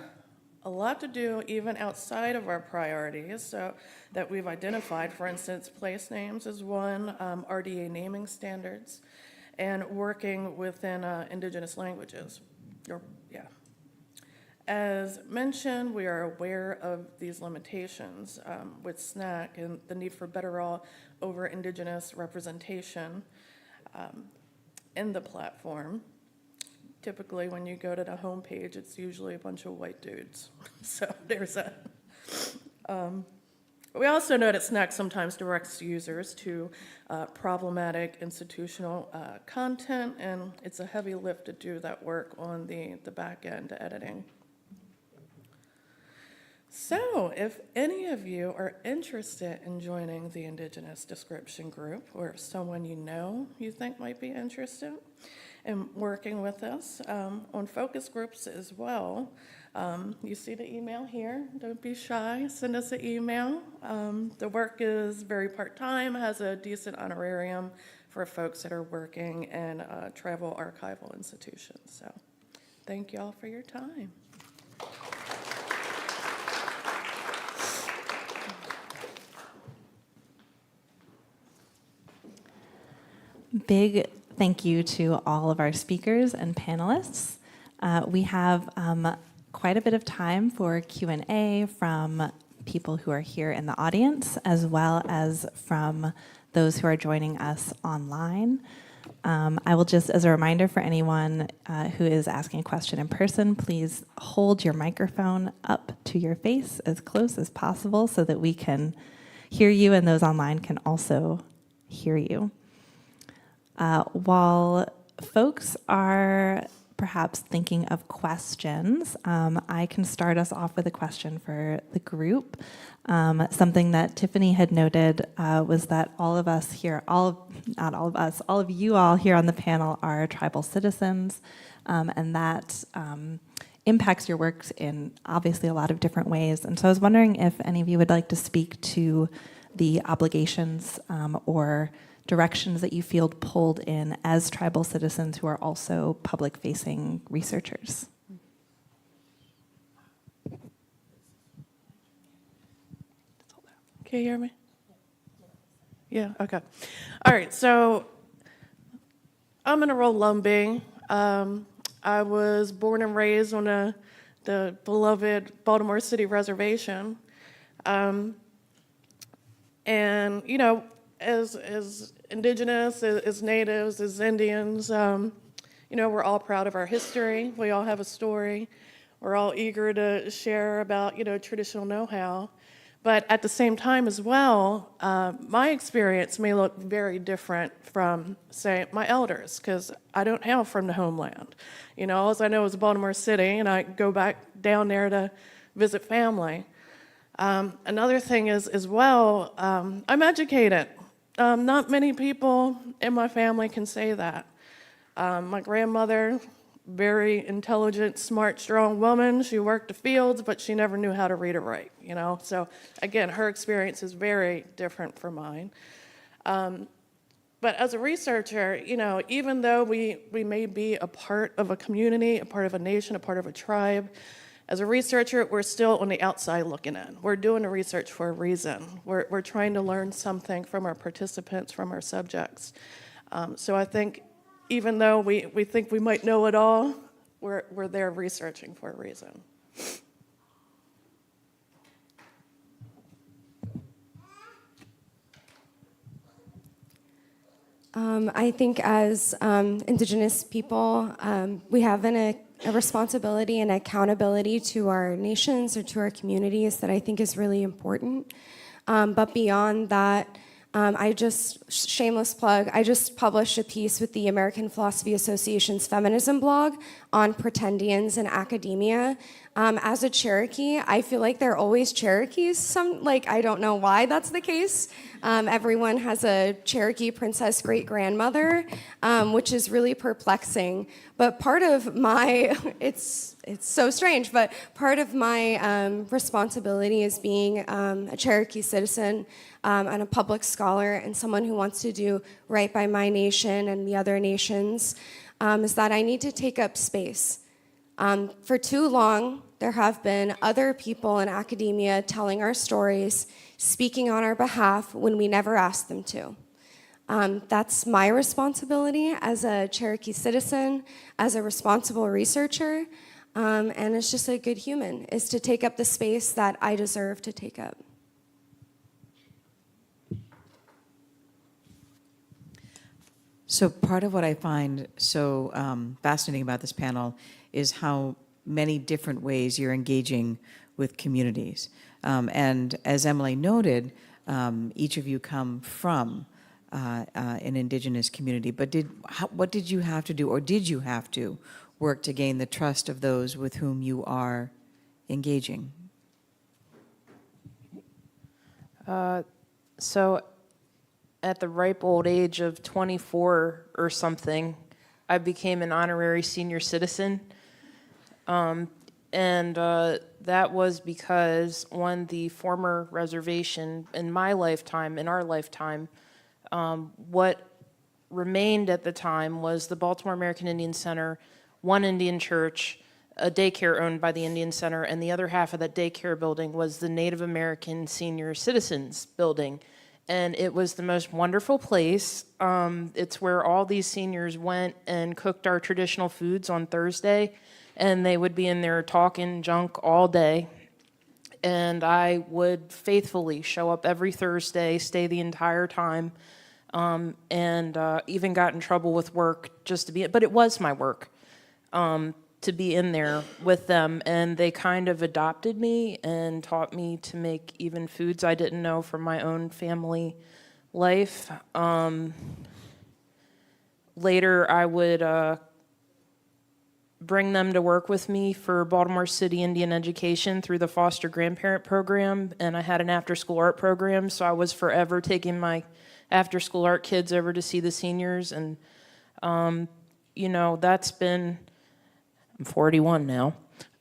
a lot to do even outside of our priorities so that we've identified. For instance, place names is one, RDA naming standards, and working within Indigenous languages. As mentioned, we are aware of these limitations with SNAC and the need for better all over Indigenous representation in the platform. Typically, when you go to the homepage, it's usually a bunch of white dudes. So there's that. We also know that SNAC sometimes directs users to problematic institutional content, and it's a heavy lift to do that work on the back end editing. So if any of you are interested in joining the Indigenous description group, or someone you think might be interested in working with us on focus groups as well, you see the email here. Don't be shy. Send us an email. The work is very part-time, has a decent honorarium for folks that are working in tribal archival institutions. So thank you all for your time. Big thank you to all of our speakers and panelists. We have quite a bit of time for Q&A from people who are here in the audience, as well as from those who are joining us online. I will just, as a reminder for anyone who is asking a question in person, please hold your microphone up to your face as close as possible so that we can hear you and those online can also hear you. While folks are perhaps thinking of questions, I can start us off with a question for the group. Something that Tiffany had noted was that all of us here, not all of us, all of you all here on the panel are tribal citizens, and that impacts your work in obviously a lot of different ways. And so I was wondering if any of you would like to speak to the obligations or directions that you feel pulled in as tribal citizens who are also public-facing researchers. Can you hear me? Yeah, okay. All right, so I'm in a rural Lumbee. I was born and raised on the beloved Baltimore City Reservation. And, as Indigenous, as Natives, as Indians, we're all proud of our history. We all have a story. We're all eager to share about, traditional know-how. But at the same time as well, my experience may look very different from, say, my elders, because I don't hail from the homeland. All I know is Baltimore City, and I go back down there to visit family. Another thing is, as well, I'm educated. Not many people in my family can say that. My grandmother, very intelligent, smart, strong woman. She worked the fields, but she never knew how to read or write, So again, her experience is very different from mine. But as a researcher, even though we may be a part of a community, a part of a nation, a part of a tribe, as a researcher, we're still on the outside looking in. We're doing the research for a reason. We're trying to learn something from our participants, from our subjects. So I think even though we think we might know it all, we're there researching for a reason. I think as Indigenous people, we have a responsibility and accountability to our nations or to our communities that I think is really important. But beyond that, shameless plug, I just published a piece with the American Philosophy Association's feminism blog on pretendians in academia. As a Cherokee, I feel like they're always Cherokees. I don't know why that's the case. Everyone has a Cherokee princess great-grandmother, which is really perplexing. But part of my, it's so strange, but part of my responsibility as being a Cherokee citizen and a public scholar and someone who wants to do right by my nation and the other nations is that I need to take up space. For too long, there have been other people in academia telling our stories, speaking on our behalf when we never asked them to. That's my responsibility as a Cherokee citizen, as a responsible researcher, and as just a good human, is to take up the space that I deserve to take up. So part of what I find so fascinating about this panel is how many different ways you're engaging with communities. And as Emily noted, each of you come from an Indigenous community. But what did you have to do, or did you have to work to gain the trust of those with whom you are engaging? So at the ripe old age of 24 or something, I became an honorary senior citizen. That was because when the former reservation in my lifetime, in our lifetime, what remained at the time was the Baltimore American Indian Center, one Indian church, a daycare owned by the Indian Center, and the other half of that daycare building was the Native American Senior Citizens Building. And it was the most wonderful place. It's where all these seniors went and cooked our traditional foods on Thursday, and they would be in there talking junk all day. And I would faithfully show up every Thursday, stay the entire time, and even got in trouble with work just to be, but it was my work to be in there with them. And they kind of adopted me and taught me to make even foods I didn't know from my own family life. Later, I would bring them to work with me for Baltimore City Indian Education through the foster grandparent program, and I had an after-school art program, so I was forever taking my after-school art kids over to see the seniors, and that's been, I'm 41 now,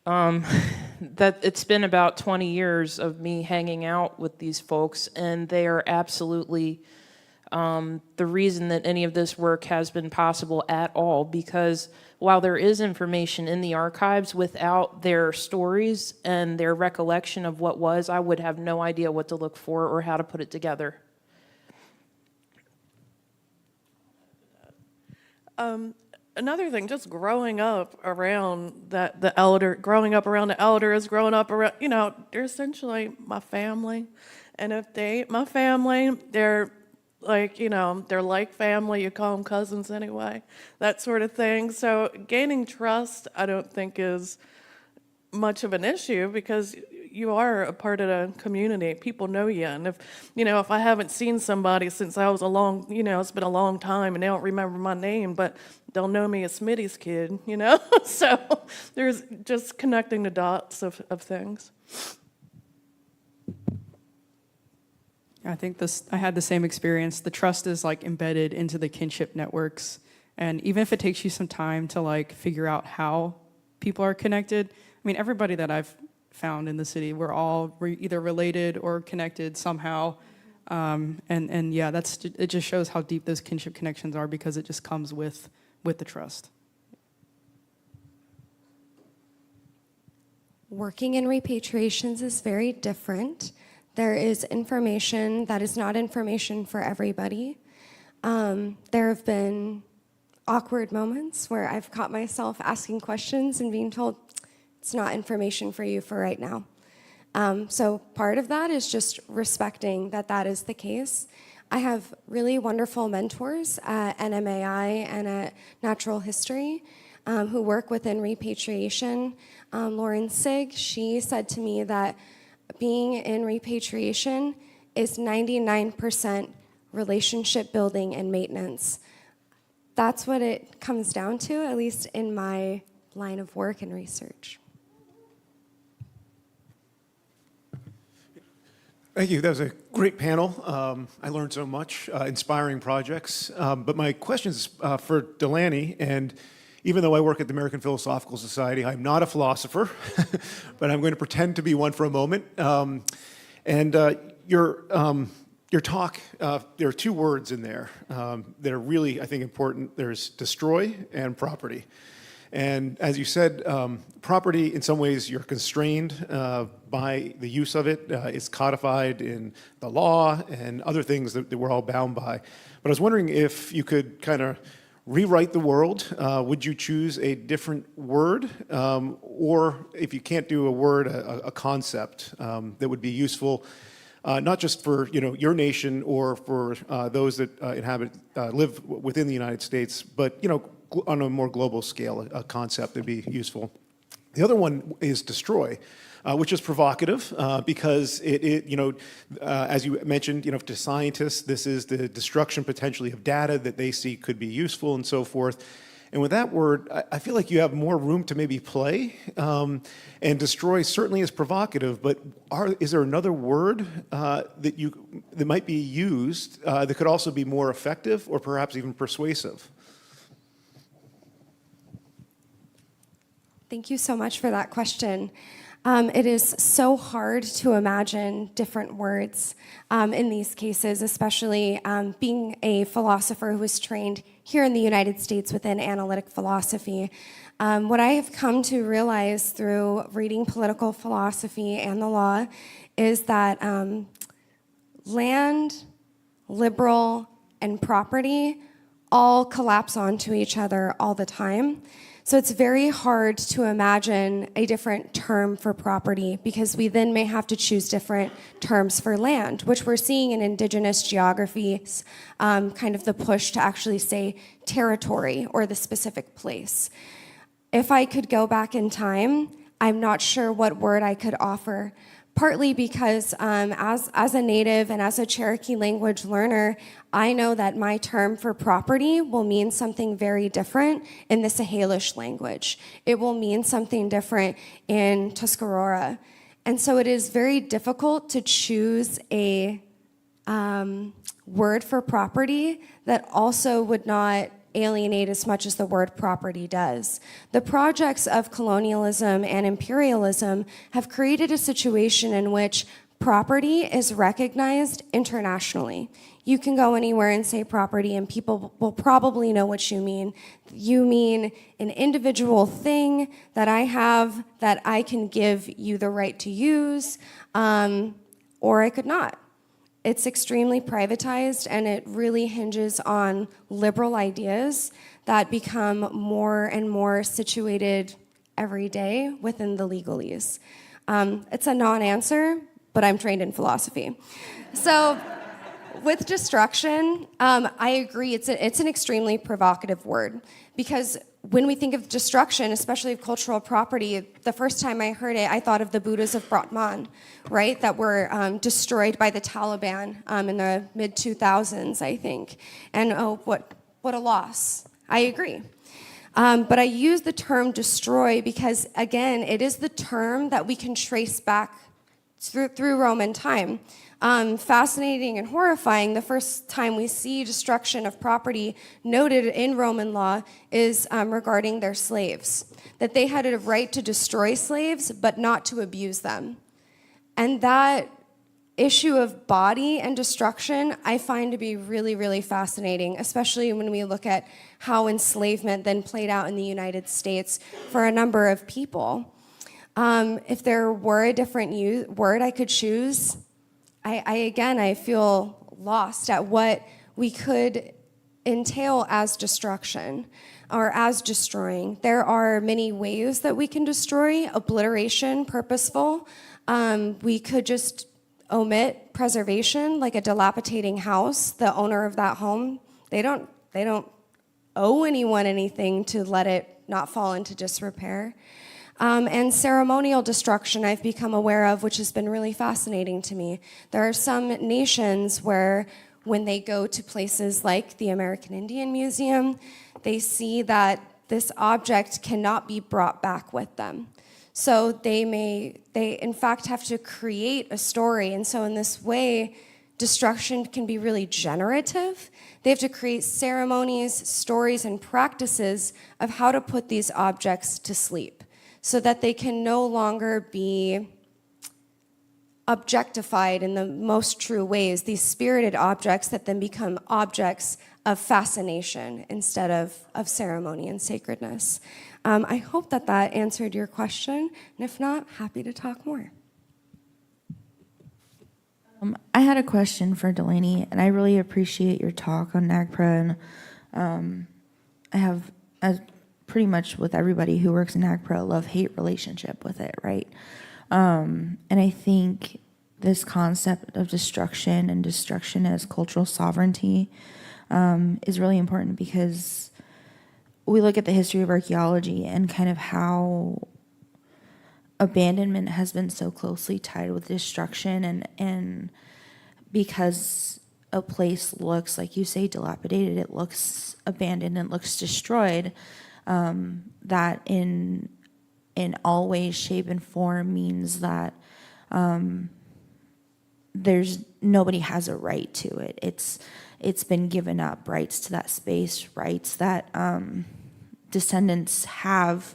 that it's been about 20 years of me hanging out with these folks, and they are absolutely the reason that any of this work has been possible at all, because while there is information in the archives, without their stories and their recollection of what was, I would have no idea what to look for or how to put it together. Another thing, just growing up around growing up around the elders, growing up around, they're essentially my family. And if they ain't my family, they're they're like family, you call them cousins anyway, that sort of thing. So gaining trust, I don't think is much of an issue because you are a part of the community. People know you. And if I haven't seen somebody since I was it's been a long time and they don't remember my name, but they'll know me as Smitty's kid, So there's just connecting the dots of things. I think I had the same experience. The trust is embedded into the kinship networks. And even if it takes you some time to figure out how people are connected, everybody that I've found in the city, we're either related or connected somehow. And yeah, it just shows how deep those kinship connections are because it just comes with the trust. Working in repatriations is very different. There is information that is not information for everybody. There have been awkward moments where I've caught myself asking questions and being told, it's not information for you for right now. So part of that is just respecting that is the case. I have really wonderful mentors at NMAI and at Natural History who work within repatriation. Lauren Sigg, she said to me that being in repatriation is 99% relationship building and maintenance. That's what it comes down to, at least in my line of work and research. Thank you. That was a great panel. I learned so much, inspiring projects. But my question is for Delaney, and even though I work at the American Philosophical Society, I'm not a philosopher, but I'm going to pretend to be one for a moment. Your talk, there are two words in there that are really, I think, important. There's destroy and property. And as you said, property, in some ways, you're constrained by the use of it. It's codified in the law and other things that we're all bound by. But I was wondering if you could kind of rewrite the world. Would you choose a different word? Or if you can't do a word, a concept that would be useful, not just for your nation or for those that live within the United States, but on a more global scale, a concept that'd be useful. The other one is destroy, which is provocative because as you mentioned, to scientists, this is the destruction potentially of data that they see could be useful and so forth. And with that word, I feel like you have more room to maybe play. And destroy certainly is provocative, but is there another word that might be used that could also be more effective or perhaps even persuasive? Thank you so much for that question. It is so hard to imagine different words in these cases, especially being a philosopher who was trained here in the United States within analytic philosophy. What I have come to realize through reading political philosophy and the law is that land, liberal, and property all collapse onto each other all the time. So it's very hard to imagine a different term for property because we then may have to choose different terms for land, which we're seeing in Indigenous geographies, kind of the push to actually say territory or the specific place. If I could go back in time, I'm not sure what word I could offer, partly because as a Native and as a Cherokee language learner, I know that my term for property will mean something very different in the Sahelish language. It will mean something different in Tuscarora. And so it is very difficult to choose a word for property that also would not alienate as much as the word property does. The projects of colonialism and imperialism have created a situation in which property is recognized internationally. You can go anywhere and say property and people will probably know what you mean. You mean an individual thing that I have that I can give you the right to use, or I could not. It's extremely privatized, and it really hinges on liberal ideas that become more and more situated every day within the legalese. It's a non-answer, but I'm trained in philosophy. So with destruction, I agree, it's an extremely provocative word, because when we think of destruction, especially of cultural property, the first time I heard it, I thought of the Buddhas of Brahman, right, that were destroyed by the Taliban in the mid-2000s, I think. And what a loss. I agree. But I use the term destroy because, again, it is the term that we can trace back through Roman time. Fascinating and horrifying, the first time we see destruction of property noted in Roman law is regarding their slaves, that they had a right to destroy slaves, but not to abuse them. And that issue of body and destruction I find to be really, really fascinating, especially when we look at how enslavement then played out in the United States for a number of people. If there were a different word I could choose, I feel lost at what we could entail as destruction or as destroying. There are many ways that we can destroy: obliteration, purposeful. We could just omit preservation, like a dilapidating house. The owner of that home, they don't owe anyone anything to let it not fall into disrepair. And ceremonial destruction I've become aware of, which has been really fascinating to me. There are some nations where when they go to places like the American Indian Museum, they see that this object cannot be brought back with them. So they in fact have to create a story. And so in this way, destruction can be really generative. They have to create ceremonies, stories, and practices of how to put these objects to sleep, so that they can no longer be objectified in the most true ways, these spirited objects that then become objects of fascination instead of ceremony and sacredness. I hope that that answered your question, and if not, happy to talk more. I had a question for Delaney, and I really appreciate your talk on NAGPRA, and I have, as pretty much with everybody who works in NAGPRA, a love-hate relationship with it, right? And I think this concept of destruction and destruction as cultural sovereignty is really important, because we look at the history of archaeology and kind of how abandonment has been so closely tied with destruction, and because a place looks, like you say, dilapidated, it looks abandoned, it looks destroyed, that in all ways, shape, and form means that there's nobody has a right to it. It's been given up, rights to that space, rights that descendants have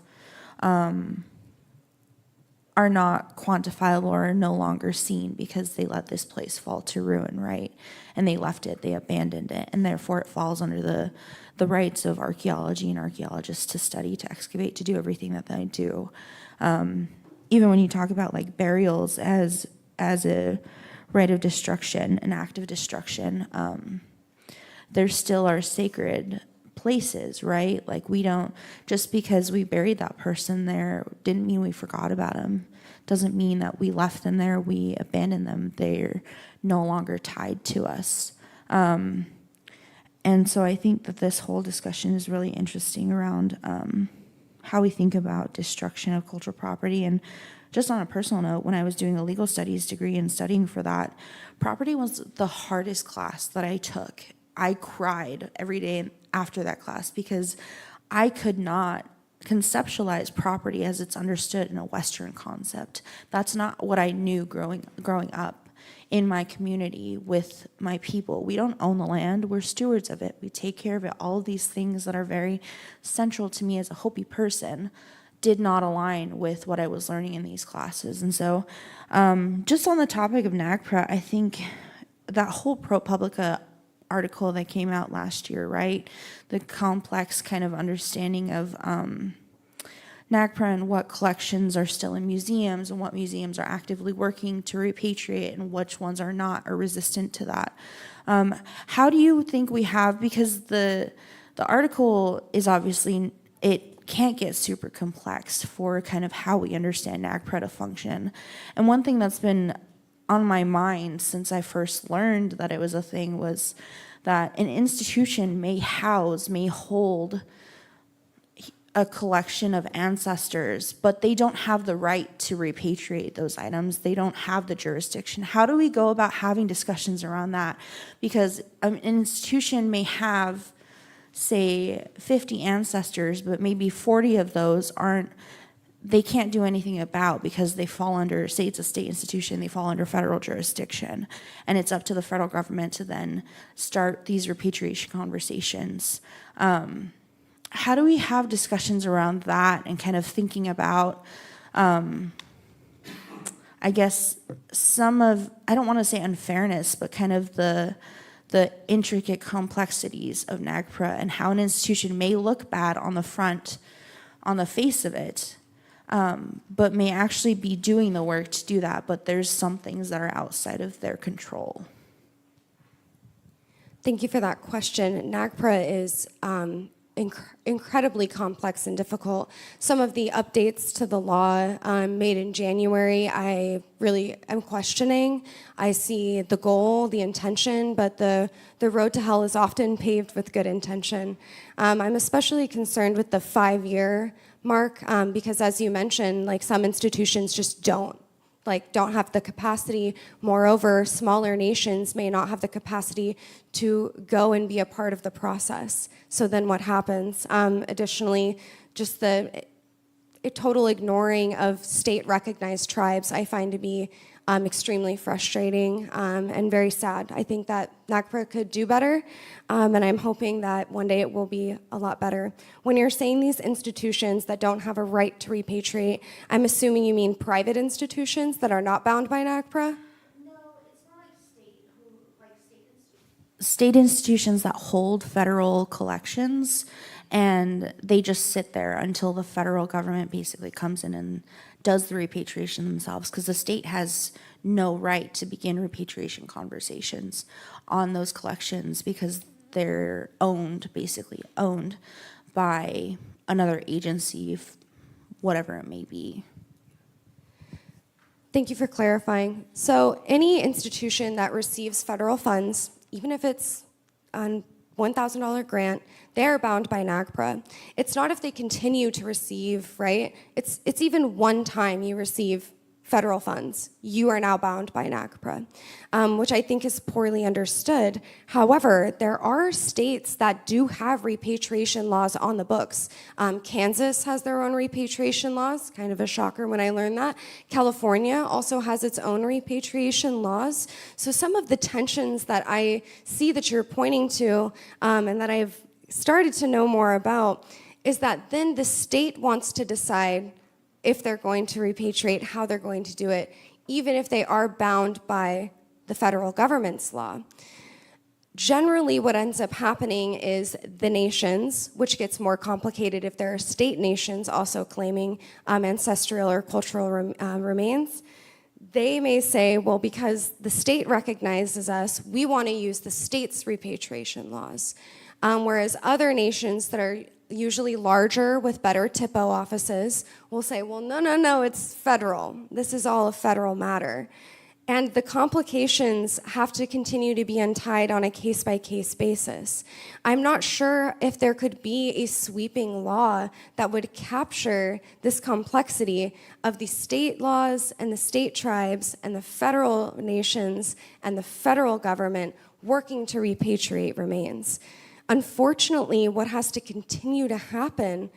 are not quantifiable or are no longer seen because they let this place fall to ruin, right? And they left it, they abandoned it, and therefore it falls under the rights of archaeology and archaeologists to study, to excavate, to do everything that they do. Even when you talk about like burials as a rite of destruction, an act of destruction, there still are sacred places, right? Like, we don't, just because we buried that person there didn't mean we forgot about them. Doesn't mean that we left them there, we abandoned them. They're no longer tied to us. And so I think that this whole discussion is really interesting around how we think about destruction of cultural property. And just on a personal note, when I was doing a legal studies degree and studying for that, property was the hardest class that I took. I cried every day after that class because I could not conceptualize property as it's understood in a Western concept. That's not what I knew growing up in my community with my people. We don't own the land, we're stewards of it. We take care of it. All of these things that are very central to me as a Hopi person did not align with what I was learning in these classes. And so just on the topic of NAGPRA, I think that whole ProPublica article that came out last year, right? The complex kind of understanding of NAGPRA and what collections are still in museums and what museums are actively working to repatriate and which ones are not or resistant to that. How do you think we have, because the article is obviously, it can't get super complex for kind of how we understand NAGPRA to function. And one thing that's been on my mind since I first learned that it was a thing was that an institution may hold a collection of ancestors, but they don't have the right to repatriate those items. They don't have the jurisdiction. How do we go about having discussions around that? Because an institution may have, say, 50 ancestors, but maybe 40 of those they can't do anything about because they fall under, say it's a state institution, they fall under federal jurisdiction. And it's up to the federal government to then start these repatriation conversations. How do we have discussions around that and kind of thinking about, I guess, I don't want to say unfairness, but kind of the intricate complexities of NAGPRA and how an institution may look bad on the front, on the face of it, but may actually be doing the work to do that, but there's some things that are outside of their control. Thank you for that question. NAGPRA is incredibly complex and difficult. Some of the updates to the law made in January, I really am questioning. I see the goal, the intention, but the road to hell is often paved with good intention. I'm especially concerned with the 5-year mark because, as you mentioned, like, some institutions just don't have the capacity. Moreover, smaller nations may not have the capacity to go and be a part of the process. So then what happens? Additionally, just a total ignoring of state-recognized tribes I find to be extremely frustrating and very sad. I think that NAGPRA could do better, and I'm hoping that one day it will be a lot better. When you're saying these institutions that don't have a right to repatriate, I'm assuming you mean private institutions that are not bound by NAGPRA? State institutions that hold federal collections, and they just sit there until the federal government basically comes in and does the repatriation themselves, because the state has no right to begin repatriation conversations on those collections because they're basically owned by another agency, whatever it may be. Thank you for clarifying. So any institution that receives federal funds, even if it's a $1,000 grant, they're bound by NAGPRA. It's not if they continue to receive, right? It's even one time you receive federal funds, you are now bound by NAGPRA, which I think is poorly understood. However, there are states that do have repatriation laws on the books. Kansas has their own repatriation laws, kind of a shocker when I learned that. California also has its own repatriation laws. So some of the tensions that I see that you're pointing to and that I've started to know more about is that then the state wants to decide if they're going to repatriate, how they're going to do it, even if they are bound by the federal government's law. Generally, what ends up happening is the nations, which gets more complicated if there are state nations also claiming ancestral or cultural remains, they may say, well, because the state recognizes us, we want to use the state's repatriation laws. Whereas other nations that are usually larger with better TIPO offices will say, well, no, it's federal. This is all a federal matter. And the complications have to continue to be untied on a case-by-case basis. I'm not sure if there could be a sweeping law that would capture this complexity of the state laws and the state tribes and the federal nations and the federal government working to repatriate remains. Unfortunately, what has to continue to happen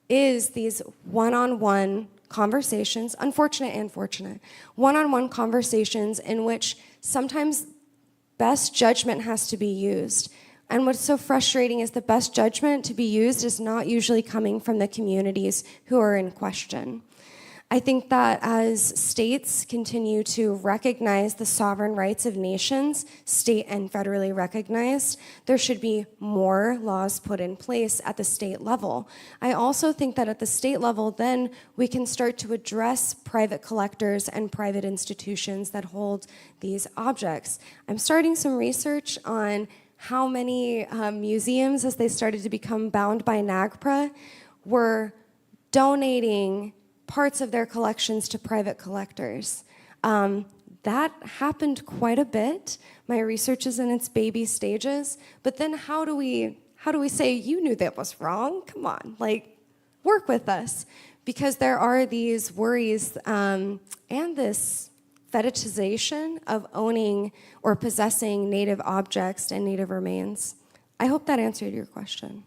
is these one-on-one conversations, unfortunate and fortunate, one-on-one conversations in which sometimes best judgment has to be used. And what's so frustrating is the best judgment to be used is not usually coming from the communities who are in question. I think that as states continue to recognize the sovereign rights of nations, state and federally recognized, there should be more laws put in place at the state level. I also think that at the state level, then we can start to address private collectors and private institutions that hold these objects. I'm starting some research on how many museums, as they started to become bound by NAGPRA, were donating parts of their collections to private collectors. That happened quite a bit. My research is in its baby stages, but then how do we say, you knew that was wrong? Come on, like, work with us. Because there are these worries and this fetishization of owning or possessing Native objects and Native remains. I hope that answered your question.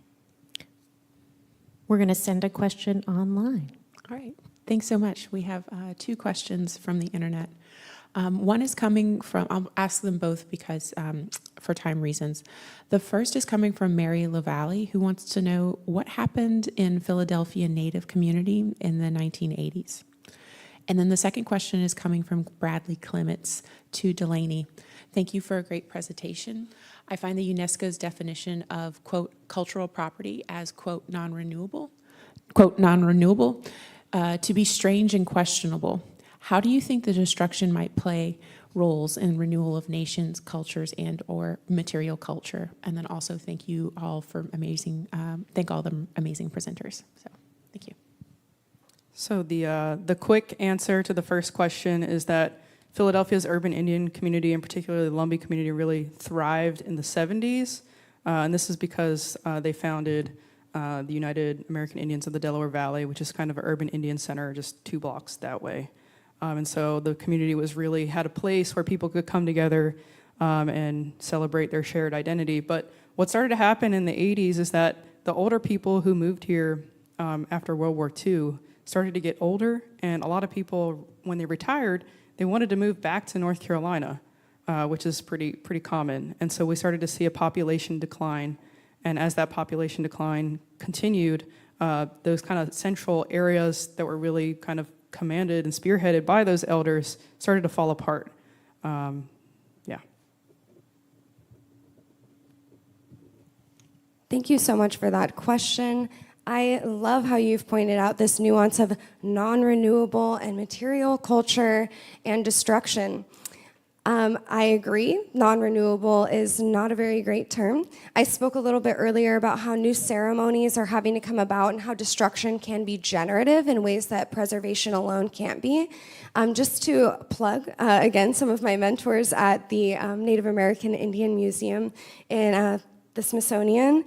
We're going to send a question online. All right. Thanks so much. We have two questions from the internet. One is coming from, I'll ask them both because for time reasons. The first is coming from Mary LaValle, who wants to know what happened in Philadelphia Native community in the 1980s. And then the second question is coming from Bradley Clements to Delaney. Thank you for a great presentation. I find the UNESCO's definition of, quote, cultural property as, quote, non-renewable, to be strange and questionable. How do you think the destruction might play roles in renewal of nations, cultures, and or material culture? And then also thank you all for thank all the amazing presenters. So thank you. So the quick answer to the first question is that Philadelphia's urban Indian community, and particularly the Lumbee community, really thrived in the 70s. And this is because they founded the United American Indians of the Delaware Valley, which is kind of an urban Indian center just 2 blocks that way. And so the community had a place where people could come together and celebrate their shared identity. But what started to happen in the 80s is that the older people who moved here after World War II started to get older, and a lot of people, when they retired, they wanted to move back to North Carolina, which is pretty common. And so we started to see a population decline. And as that population decline continued, those kind of central areas that were really kind of commanded and spearheaded by those elders started to fall apart. Yeah. Thank you so much for that question. I love how you've pointed out this nuance of non-renewable and material culture and destruction. I agree, non-renewable is not a very great term. I spoke a little bit earlier about how new ceremonies are having to come about and how destruction can be generative in ways that preservation alone can't be. Just to plug, again, some of my mentors at the Native American Indian Museum in the Smithsonian,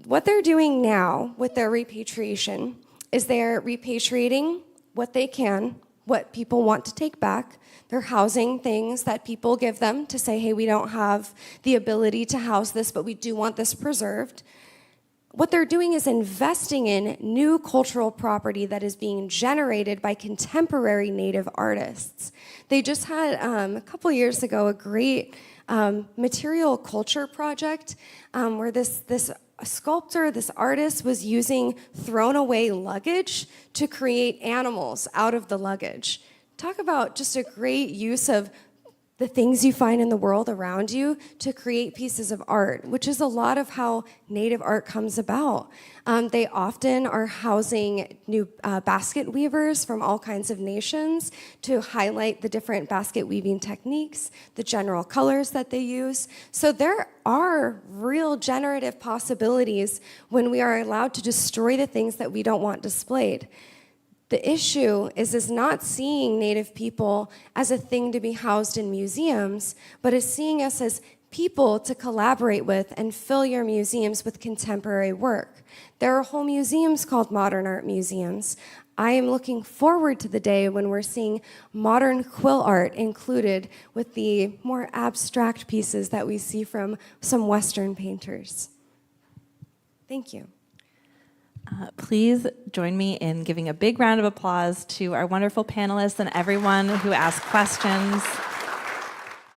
what they're doing now with their repatriation is they're repatriating what they can, what people want to take back. They're housing things that people give them to say, hey, we don't have the ability to house this, but we do want this preserved. What they're doing is investing in new cultural property that is being generated by contemporary Native artists. They just had, a couple years ago, a great material culture project where this sculptor, this artist, was using thrown away luggage to create animals out of the luggage. Talk about just a great use of the things you find in the world around you to create pieces of art, which is a lot of how Native art comes about. They often are housing new basket weavers from all kinds of nations to highlight the different basket weaving techniques, the general colors that they use. So there are real generative possibilities when we are allowed to destroy the things that we don't want displayed. The issue is not seeing Native people as a thing to be housed in museums, but is seeing us as people to collaborate with and fill your museums with contemporary work. There are whole museums called modern art museums. I am looking forward to the day when we're seeing modern quill art included with the more abstract pieces that we see from some Western painters. Thank you. Please join me in giving a big round of applause to our wonderful panelists and everyone who asked questions.